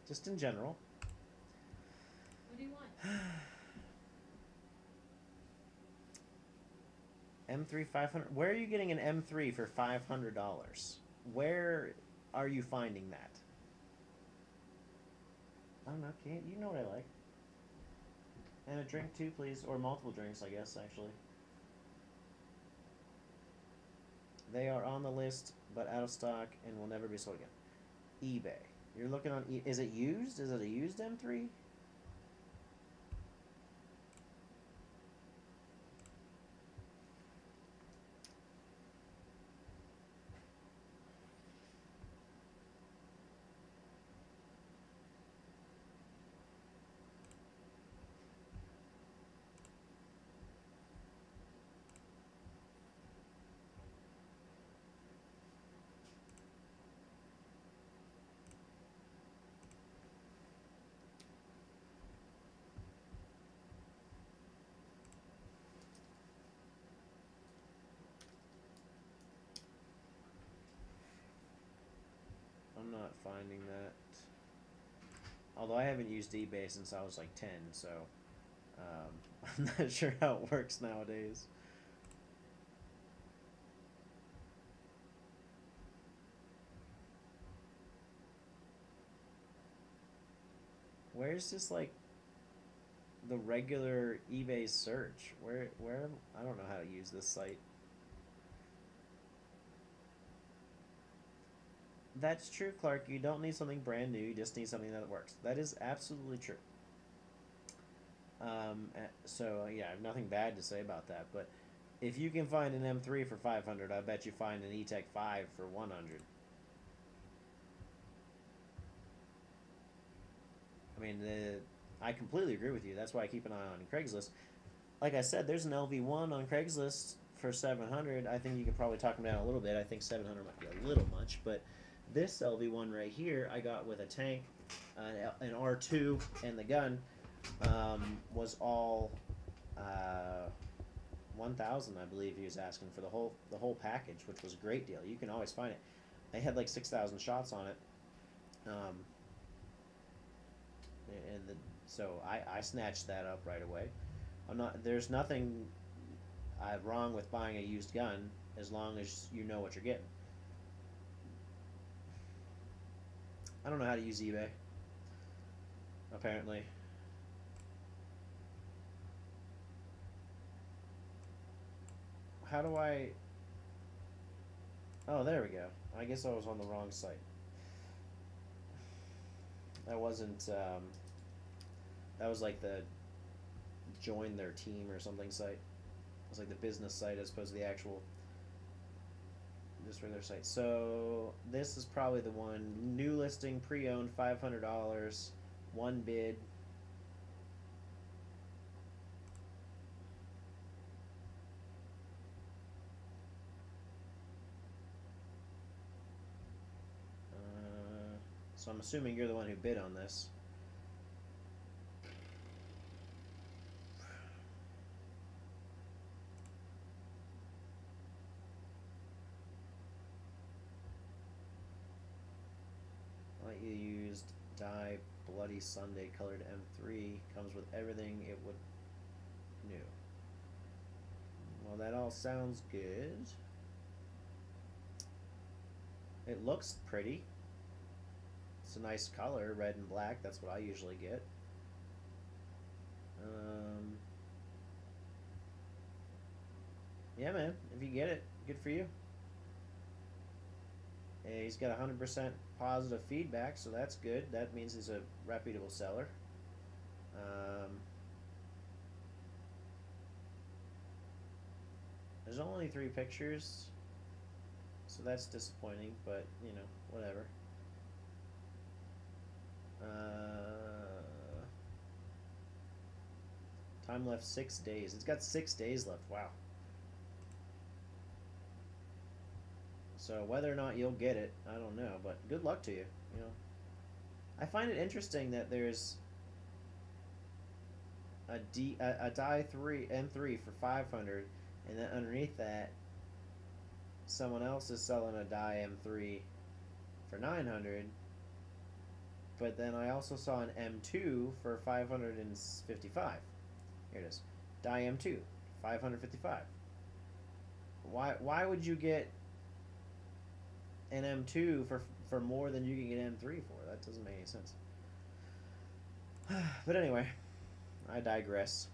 Just in general. What do you want? M3 500. Where are you getting an M3 for $500? Where are you finding that? I don't know. Can't you know what I like? And a drink too, please, or multiple drinks, I guess. Actually, they are on the list, but out of stock and will never be sold again. eBay. You're looking on. Is it used? Is it a used M3? I'm not finding that. Although I haven't used eBay since I was like 10, so I'm not sure how it works nowadays. Where's just like the regular eBay search? Where I don't know how to use this site. That's true, Clark. You don't need something brand new. You just need something that works. That is absolutely true. So yeah, I have nothing bad to say about that. But if you can find an M3 for 500, I bet you find an E-Tech 5 for 100. I mean, I completely agree with you. That's why I keep an eye on Craigslist. Like I said, there's an LV1 on Craigslist for 700. I think you could probably talk them down a little bit. I think 700 might be a little much, but this LV1 right here, I got with a tank, an R2, and the gun, was all 1,000, I believe he was asking for the whole package, which was a great deal. You can always find it. I had like 6,000 shots on it, so I snatched that up right away. There's nothing wrong with buying a used gun as long as you know what you're getting. I don't know how to use eBay, apparently. How do I... Oh, there we go. I guess I was on the wrong site. That wasn't, that was like the join their team or something site. It was like the business site as opposed to the actual just regular site. So this is probably the one. New listing, pre-owned, $500, one bid. So I'm assuming you're the one who bid on this. Like you used dye Bloody Sunday colored M3. Comes with everything it would new. Well, that all sounds good. It looks pretty. It's a nice color, red and black. That's what I usually get. Yeah, man. If you get it, good for you. And he's got 100% positive feedback, so that's good. That means he's a reputable seller. There's only 3 pictures, so that's disappointing, but, you know, whatever. Time left 6 days. It's got 6 days left. Wow. So whether or not you'll get it, I don't know, but good luck to you. You know, I find it interesting that there's a die 3 M3 for 500, and then underneath that, someone else is selling a die M3 for 900. But then I also saw an M2 for 555. Here it is. Die M2, 555. Why would you get an M2 for more than you can get M3 for. That doesn't make any sense. But anyway, I digress.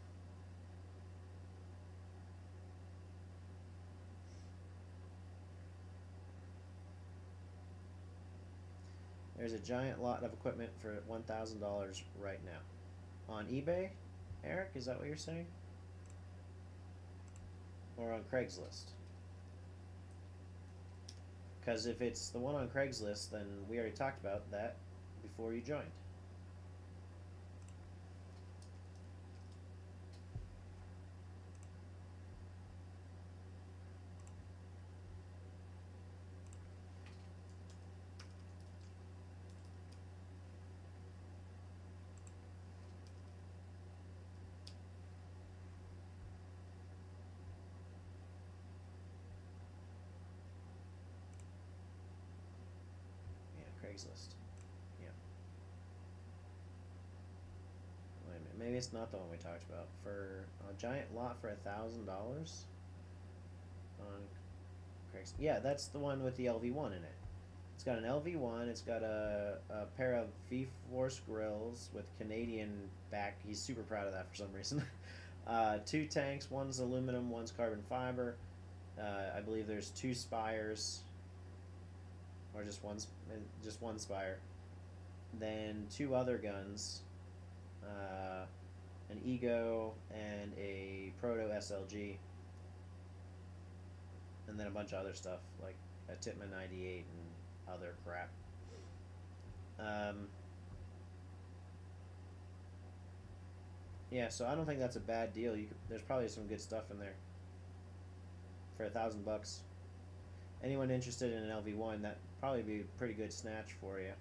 There's a giant lot of equipment for $1,000 right now. On eBay, Eric, is that what you're saying? Or on Craigslist? Because if it's the one on Craigslist, then we already talked about that before you joined. Craigslist. Yeah. Wait a minute. Maybe it's not the one we talked about. For a giant lot for $1,000 on Craigslist. Yeah, that's the one with the LV1 in it. It's got an LV1. It's got a pair of V-Force grills with Canadian back. He's super proud of that for some reason. 2 tanks. One's aluminum. One's carbon fiber. I believe there's 2 spires. Or just one spire. Then 2 other guns, an Ego and a Proto SLG, and then a bunch of other stuff like a Tippmann 98 and other crap. Yeah, so I don't think that's a bad deal. There's probably some good stuff in there for $1,000. Anyone interested in an LV1, that probably be a pretty good snatch for you.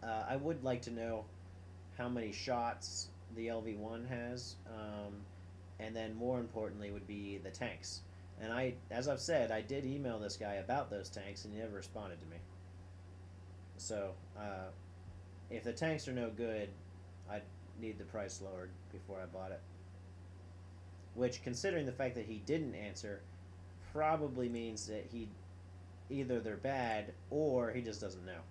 I would like to know how many shots the LV1 has, and then more importantly would be the tanks. And as I've said, I did email this guy about those tanks, and he never responded to me. So, if the tanks are no good, I'd need the price lowered before I bought it. Which, considering the fact that he didn't answer, probably means that either they're bad or he just doesn't know.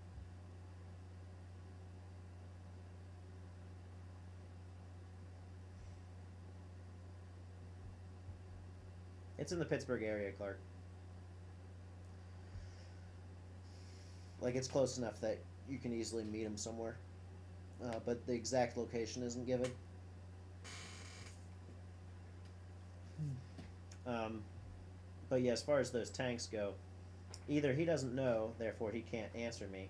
It's in the Pittsburgh area, Clark. Like, it's close enough that you can easily meet him somewhere. But the exact location isn't given. But yeah, as far as those tanks go, either he doesn't know, therefore he can't answer me,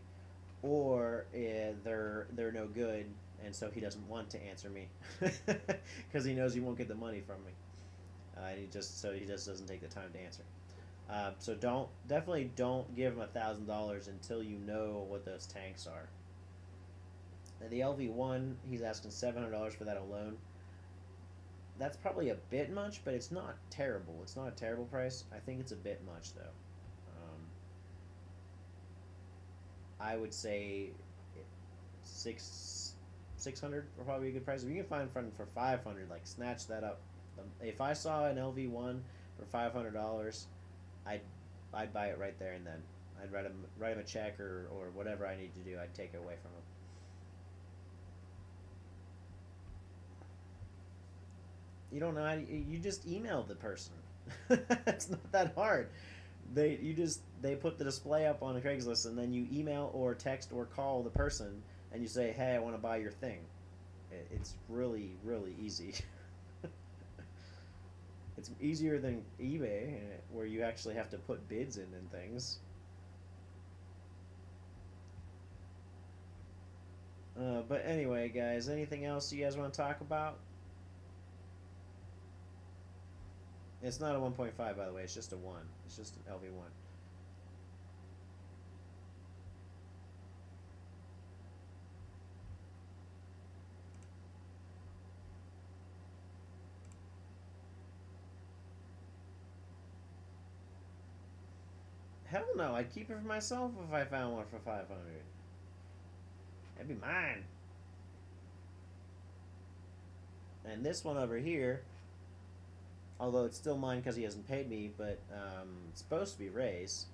or they're no good, and so he doesn't want to answer me because he knows he won't get the money from me. He just doesn't take the time to answer. So definitely don't give him $1,000 until you know what those tanks are. And the LV1, he's asking $700 for that alone. That's probably a bit much, but it's not terrible. It's not a terrible price. I think it's a bit much, though. I would say 600 would probably be a good price. If you can find one for 500, like, snatch that up. If I saw an LV1 for $500, I'd buy it right there and then. I'd write him a check or whatever I need to do. I'd take it away from him. You don't know how you just email the person. It's not that hard. They put the display up on Craigslist, and then you email or text or call the person and you say, hey, I want to buy your thing. It's really, really easy. It's easier than eBay, where you actually have to put bids in and things. But anyway, guys, anything else you guys want to talk about? It's not a 1.5, by the way. It's just a 1. It's just an LV1. Hell no, I'd keep it for myself if I found one for 500. That'd be mine. And this one over here, Although it's still mine because he hasn't paid me, but it's supposed to be Ray's.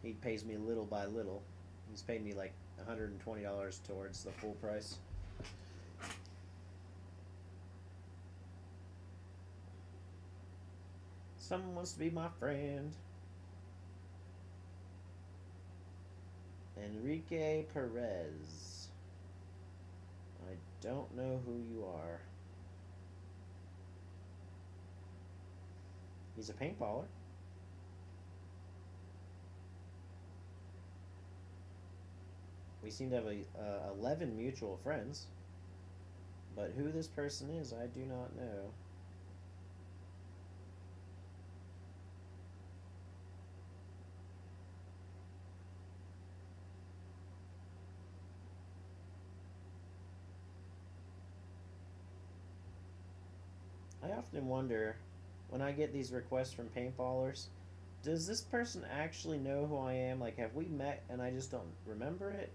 He pays me little by little. He's paid me like $120 towards the full price. Someone wants to be my friend. Enrique Perez. I don't know who you are. He's a paintballer. We seem to have 11 mutual friends. But who this person is, I do not know. I often wonder, when I get these requests from paintballers, does this person actually know who I am? Like, have we met and I just don't remember it?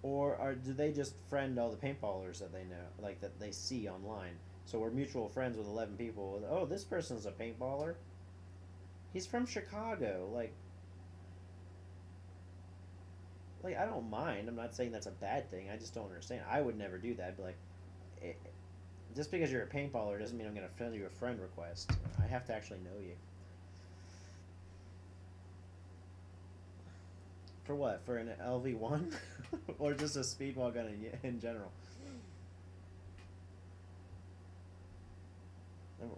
Or do they just friend all the paintballers that they know, like that they see online? So we're mutual friends with 11 people. Oh, this person's a paintballer. He's from Chicago. Like I don't mind. I'm not saying that's a bad thing. I just don't understand. I would never do that. But like, it, just because you're a paintballer doesn't mean I'm gonna send you a friend request. I have to actually know you. For what? For an LV1? Or just a speedball gun in general?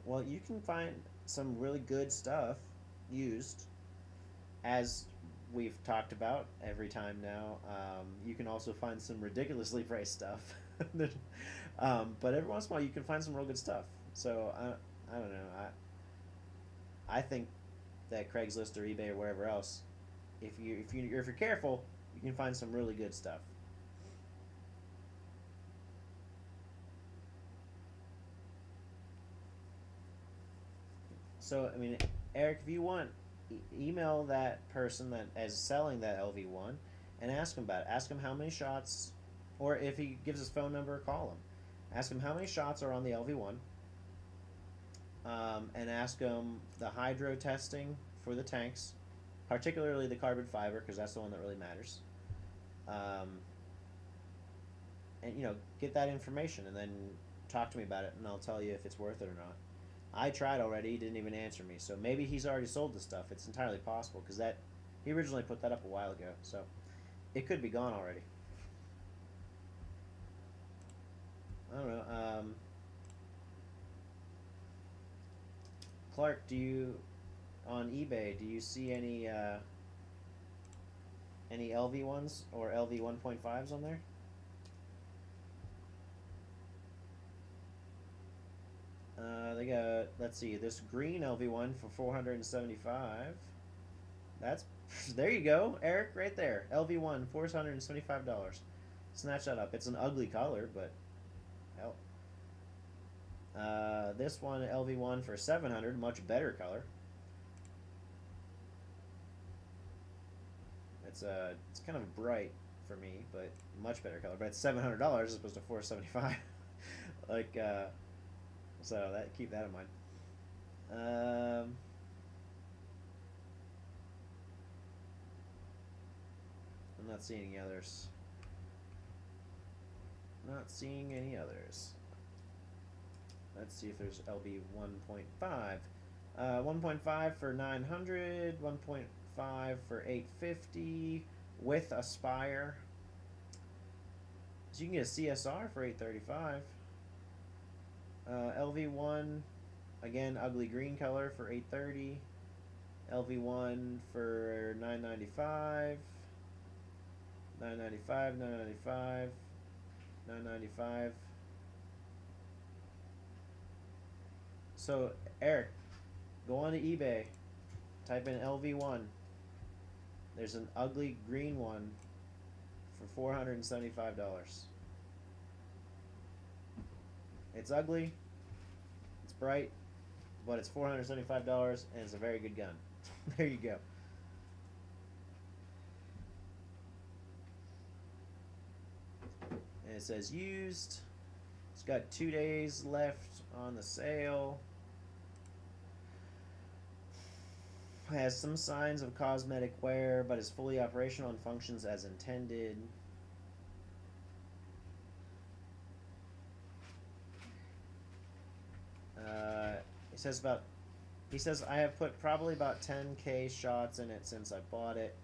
Well, you can find some really good stuff used, as we've talked about every time now. You can also find some ridiculously priced stuff. But every once in a while, you can find some real good stuff. So I don't know. I think that Craigslist or eBay or wherever else, if you're careful, you can find some really good stuff. So I mean, Eric, if you want, email that person that is selling that LV1, and ask him about it. Ask him how many shots, or if he gives his phone number, call him. Ask him how many shots are on the LV1, and ask him the hydro testing for the tanks, particularly the carbon fiber, because that's the one that really matters. Um, and get that information, and then talk to me about it, and I'll tell you if it's worth it or not. I tried already. He didn't even answer me. So maybe he's already sold the stuff. It's entirely possible because he originally put that up a while ago. So it could be gone already. I don't know. Clark, on eBay, do you see any LV ones or LV 1.5s on there? They got, let's see, this green LV1 for 475. That's there you go, Eric, right there. LV1, $475. Snatch that up. It's an ugly color, but hell. This one LV1 for 700, much better color. It's kind of bright for me, but much better color. But it's $700 as opposed to 475. Like so keep that in mind. I'm not seeing any others. Not seeing any others. Let's see if there's LB 1.5. 1.5 for 900. 1.5 for 850 with Aspire. So you can get a CSR for 835. LV1, again, ugly green color for 830. LV1 for 995. 995, 995, 995. So, Eric, go on to eBay. Type in LV1. There's an ugly green one for $475. It's ugly, it's bright, but it's $475 and it's a very good gun. There you go. And it says used. It's got 2 days left on the sale. Has some signs of cosmetic wear, but is fully operational and functions as intended. He says about. He says I have put probably about 10K shots in it since I bought it.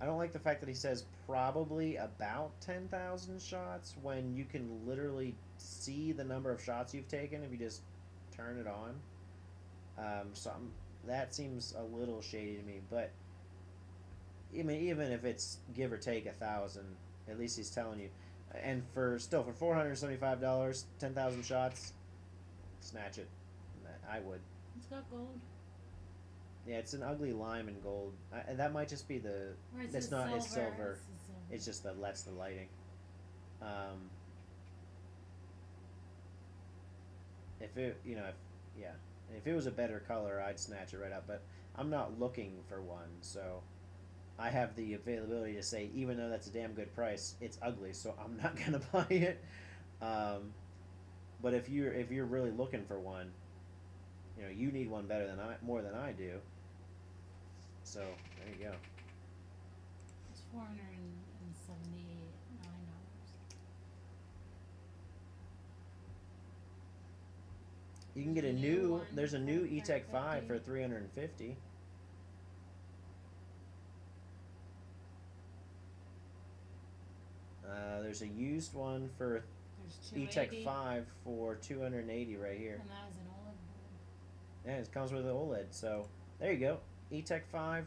I don't like the fact that he says probably about 10,000 shots when you can literally see the number of shots you've taken if you just turn it on. That seems a little shady to me, but I mean, even if it's give or take 1,000, at least he's telling you. And for $475, 10,000 shots, snatch it. I would. It's got gold. Yeah, it's an ugly lime and gold. That might just be the. Or is It's it not. silver? It's silver. It's the silver. It's just that lets the lighting. If it, if it was a better color, I'd snatch it right up. But I'm not looking for one, so I have the availability to say, even though that's a damn good price, it's ugly, so I'm not gonna buy it. But if you're really looking for one, you need one more than I do. So there you go. It's $479. You can get a New new. one There's a for new E-Tech 5 for $350. $350. There's a used one for There's E-Tech 280, 5 for $280 right here. and that is an OLED board. Yeah, it comes with an OLED. So there you go. E-Tech 5.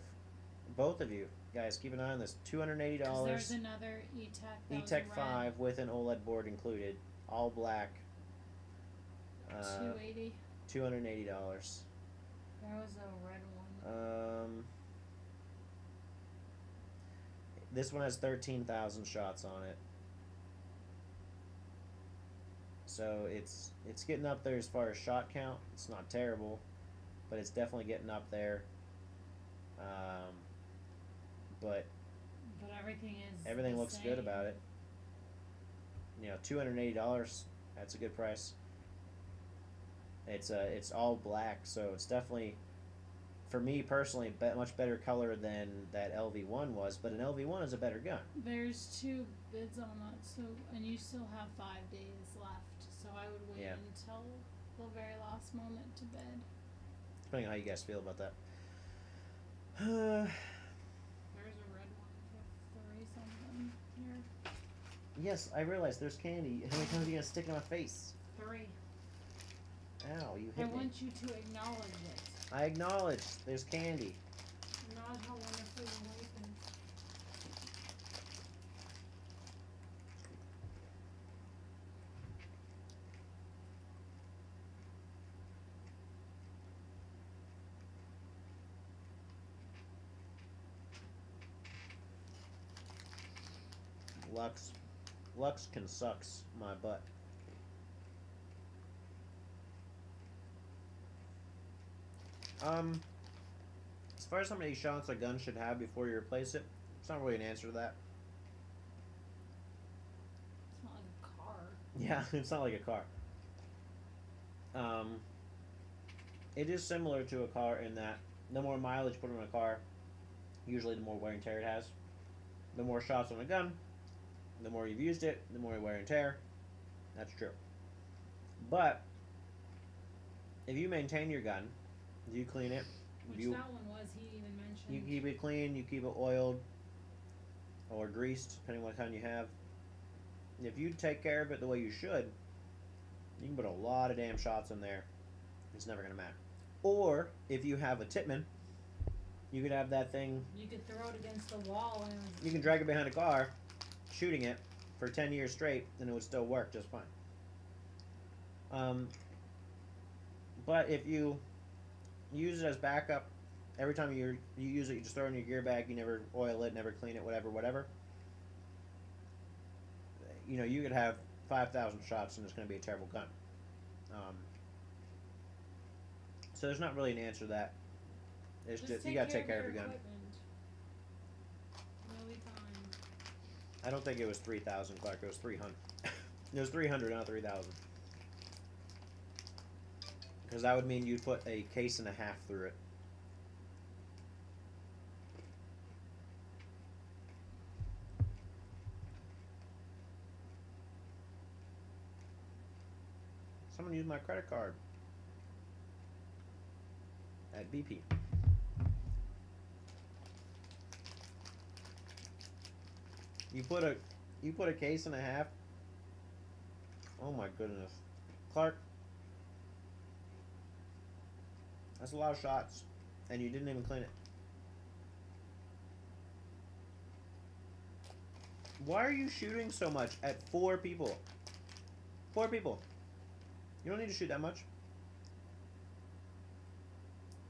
Both of you guys, keep an eye on this. $280. There's another E-Tech. E-Tech 5 with an OLED board included, all black. $280. $280. There was a red one. This one has 13,000 shots on it. So it's getting up there as far as shot count. It's not terrible, but it's definitely getting up there. But everything looks good about it. $280. That's a good price. It's all black, so it's definitely, for me personally, much better color than that LV1 was. But an LV1 is a better gun. There's 2 bids on that, and you still have 5 days left. So I would wait until the very last moment to bid. Depending on how you guys feel about that. There's a red one for 3 something here. Yes, I realize there's candy. How many times are you gonna stick it in my face? 3. Ow, you I hit me. want you to acknowledge it. I acknowledge there's candy. Not how wonderful your life is. Lux can sucks my butt. As far as how many shots a gun should have before you replace it, it's not really an answer to that. It's not like a car. Yeah, it's not like a car. It is similar to a car in that the more mileage put on a car, usually the more wear and tear it has. The more shots on a gun, the more you've used it, the more wear and tear. That's true. But if you maintain your gun, you clean it. Which that one was, he even mentioned. You keep it clean, you keep it oiled or greased, depending on what kind you have. If you take care of it the way you should, you can put a lot of damn shots in there. It's never going to matter. Or, if you have a Tippmann, you could have that thing... You could throw it against the wall and... You can drag it behind a car, shooting it for 10 years straight, and it would still work just fine. But if you use it as backup, every time you use it, you just throw it in your gear bag, you never oil it, never clean it, whatever. You could have 5,000 shots and it's going to be a terrible gun. So there's not really an answer to that. It's just you got to take care of your gun. You'll be fine. I don't think it was 3,000, Clark. It was 300. It was 300, not 3,000. Because that would mean you'd put a case and a half through it. Someone used my credit card at BP. You put a case and a half. Oh my goodness, Clark, that's a lot of shots, and you didn't even clean it. Why are you shooting so much at 4 people? 4 people. You don't need to shoot that much.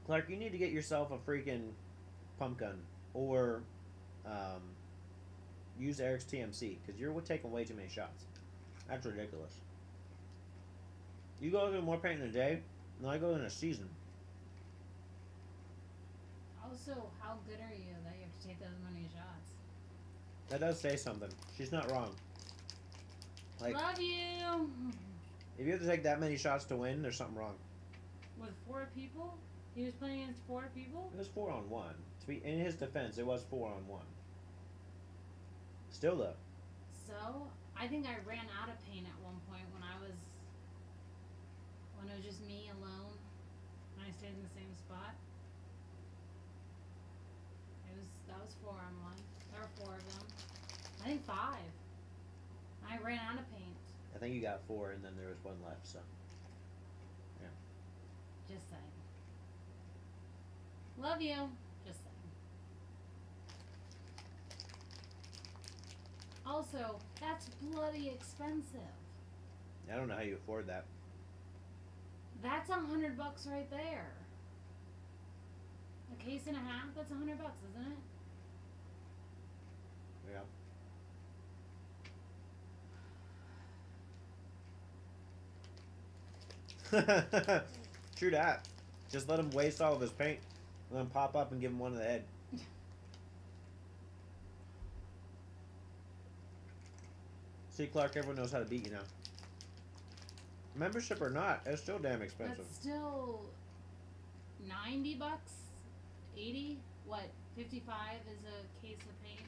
Clark, you need to get yourself a freaking pump gun or use Eric's TMC because you're taking way too many shots. That's ridiculous. You go through more paint in a day than I go in a season. Also, how good are you that you have to take those many shots? That does say something. She's not wrong. Like, love you! if you have to take that many shots to win, there's something wrong. With 4 people? He was playing against 4 people? It was 4-on-1. To be in his defense, it was 4-on-1. Still though. So, I think I ran out of paint at one point when it was just me alone and I stayed in the same spot. That was 4-on-1. There were 4 of them. I think 5. I ran out of paint. I think you got 4 and then there was 1 left, so. Yeah. Just saying. Love you. Just saying. Also, that's bloody expensive. I don't know how you afford that. That's $100 right there. A case and a half, that's $100, isn't it? Yeah. True that. Just let him waste all of his paint and then pop up and give him one to the head. See, Clark, everyone knows how to beat you now. Membership or not, it's still damn expensive. That's still $90, 80. What? 55 is a case of paint.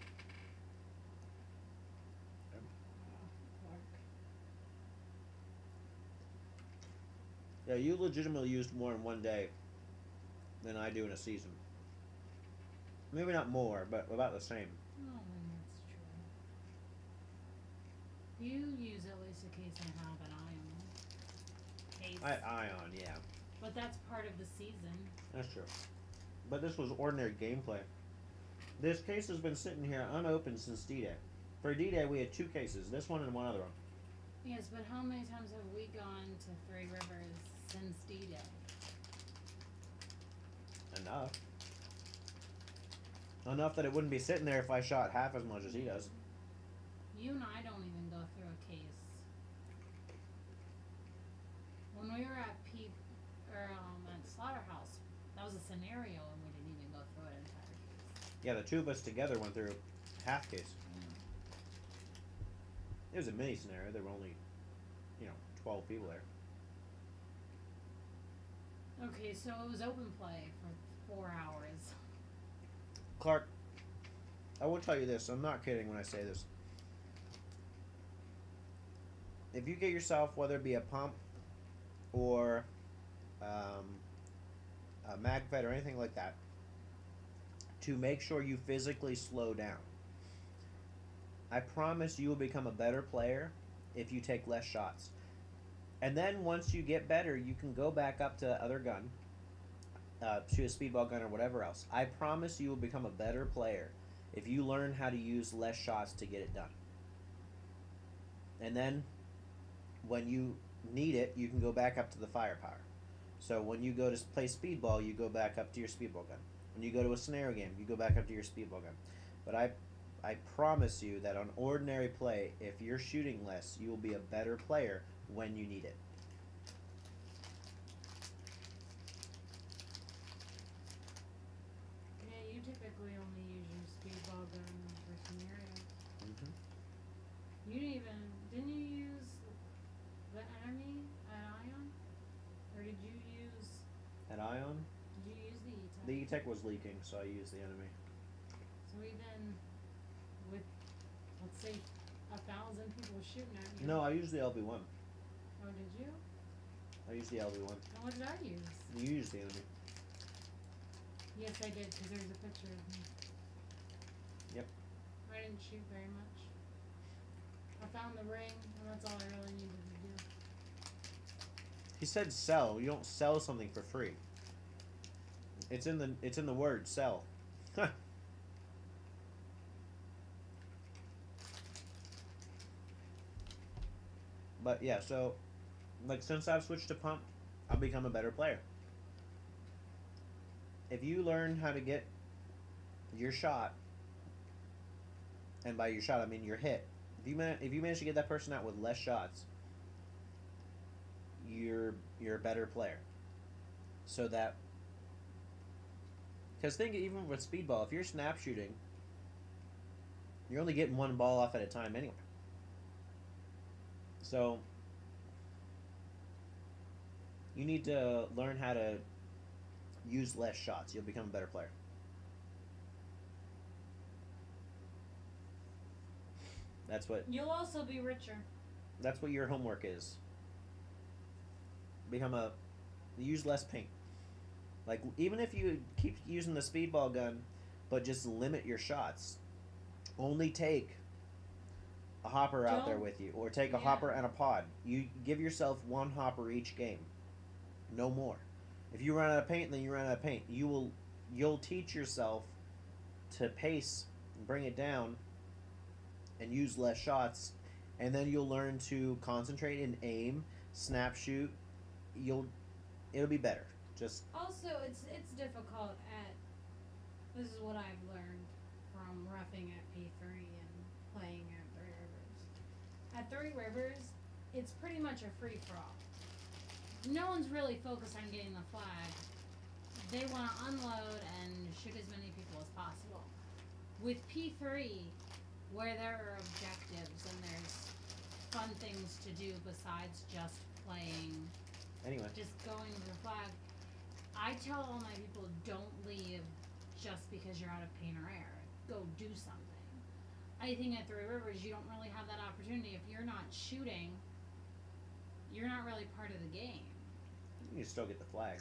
Yeah, you legitimately used more in one day than I do in a season. Maybe not more, but about the same. Oh, that's true. You use at least a case and a half an ion. Case. Ion, yeah. But that's part of the season. That's true. But this was ordinary gameplay. This case has been sitting here unopened since D-Day. For D-Day, we had 2 cases. This one and one other one. Yes, but how many times have we gone to Three Rivers since D-Day? Enough. Enough that it wouldn't be sitting there if I shot half as much as he does. You and I don't even go through a case. When we were at at Slaughterhouse, that was a scenario and we didn't even go through an entire case. Yeah, the 2 of us together went through half case. It was a mini scenario. There were only, 12 people there. Okay, so it was open play for 4 hours. Clark, I will tell you this. I'm not kidding when I say this. If you get yourself, whether it be a pump or a MagFed or anything like that, to make sure you physically slow down, I promise you will become a better player if you take less shots. And then once you get better, you can go back up to the other gun, shoot a speedball gun or whatever else. I promise you will become a better player if you learn how to use less shots to get it done. And then when you need it, you can go back up to the firepower. So when you go to play speedball, you go back up to your speedball gun. When you go to a scenario game, you go back up to your speedball gun. But I promise you that on ordinary play, if you're shooting less, you will be a better player when you need it. Yeah, you typically only use your speedball gun for scenarios. Mm-hmm. Didn't you use the enemy at Ion? Or did you use At Ion, Did you use the E-Tech? the E-Tech was leaking, so I used the enemy. So even with, let's say, 1,000 people shooting at you. No, I used the LB1. Oh, did you? I used the LB1. And what did I use? You used the enemy. Yes, I did, because there's a picture of me. Yep. I didn't shoot very much. I found the ring, and that's all I really needed to do. He said sell. You don't sell something for free. It's in the word sell. But yeah, so like since I've switched to pump, I've become a better player. If you learn how to get your shot, and by your shot I mean your hit, if you manage to get that person out with less shots, you're a better player. So that, because think even with speedball, if you're snap shooting, you're only getting one ball off at a time anyway. So you need to learn how to use less shots. You'll become a better player. That's what You'll also be richer. that's what your homework is. Use less paint. Like even if you keep using the speedball gun, but just limit your shots. Only take a hopper out there with you, or take a hopper and a pod. You give yourself one hopper each game, no more. If you run out of paint, then you run out of paint. You'll teach yourself to pace, bring it down, and use less shots, and then you'll learn to concentrate and aim, snap shoot. It'll be better. Just Also, it's difficult at. This is what I've learned from roughing at P3 and playing at Three Rivers. At Three Rivers, it's pretty much a free for all. No one's really focused on getting the flag. They want to unload and shoot as many people as possible. With P3, where there are objectives and there's fun things to do besides just playing, anyway. just going to the flag, I tell all my people, don't leave just because you're out of paint or air. Go do something. I think at Three Rivers, you don't really have that opportunity. If you're not shooting, you're not really part of the game. You can still get the flag.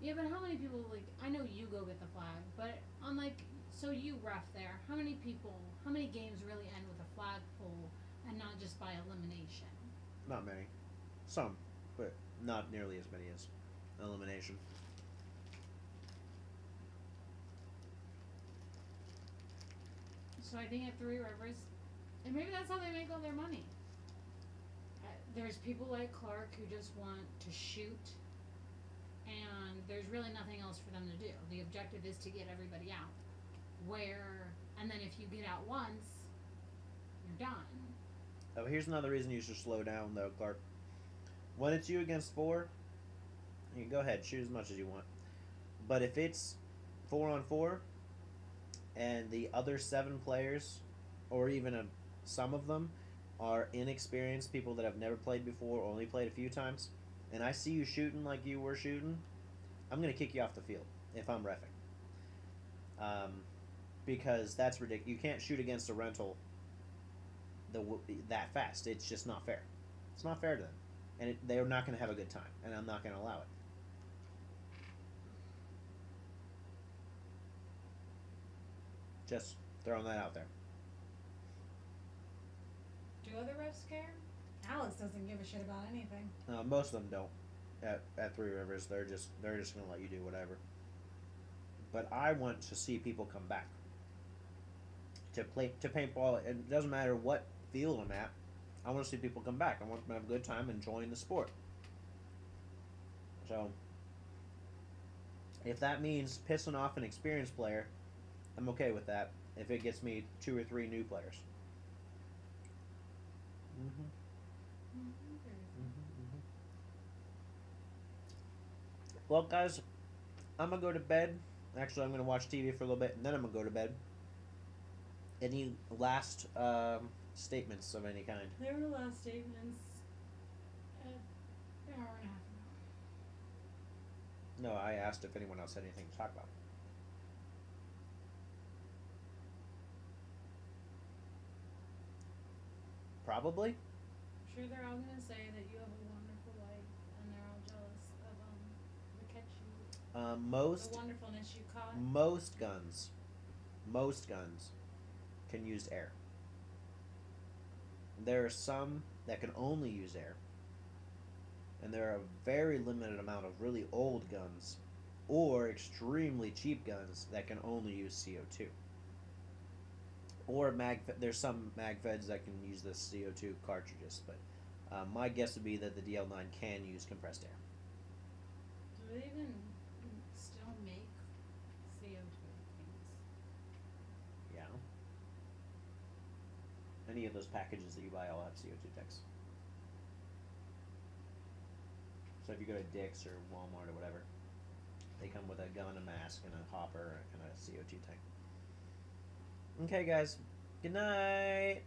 Yeah, but how many people, like, I know you go get the flag, but on, like, so you ref there, how many games really end with a flag pull and not just by elimination? Not many. Some, but not nearly as many as elimination. So I think at Three Rivers, and maybe that's how they make all their money. There's people like Clark who just want to shoot, and there's really nothing else for them to do. The objective is to get everybody out. And then if you get out once, you're done. Oh, here's another reason you should slow down, though, Clark. When it's you against 4, you can go ahead, shoot as much as you want. But if it's 4-on-4, and the other 7 players, or even some of them, are inexperienced people that have never played before, or only played a few times, and I see you shooting like you were shooting, I'm going to kick you off the field if I'm reffing. Because that's ridiculous. You can't shoot against a rental that fast. It's just not fair. It's not fair to them. And they're not going to have a good time, and I'm not going to allow it. Just throwing that out there. Do other refs care? Alex doesn't give a shit about anything. Most of them don't. At Three Rivers, they're just going to let you do whatever. But I want to see people come back to paintball. It doesn't matter what field I'm at. I want to see people come back. I want them to have a good time enjoying the sport. So, if that means pissing off an experienced player, I'm okay with that. If it gets me 2 or 3 new players. Well, guys, I'm gonna go to bed. Actually, I'm gonna watch TV for a little bit, and then I'm gonna go to bed. Any last statements of any kind? There were last statements. An hour and a half ago. No, I asked if anyone else had anything to talk about. Probably. I'm sure they're all gonna say that you have a wonderful life, and they're all jealous of the catch you, the Most wonderfulness you caught. most guns can use air. There are some that can only use air, and there are a very limited amount of really old guns or extremely cheap guns that can only use CO2. Or there's some magfeds that can use the CO2 cartridges, but my guess would be that the DL9 can use compressed air. Do they even still make CO2 things? Yeah. Any of those packages that you buy all have CO2 tanks. So if you go to Dick's or Walmart or whatever, they come with a gun, a mask, and a hopper, and a CO2 tank. Okay, guys. Good night.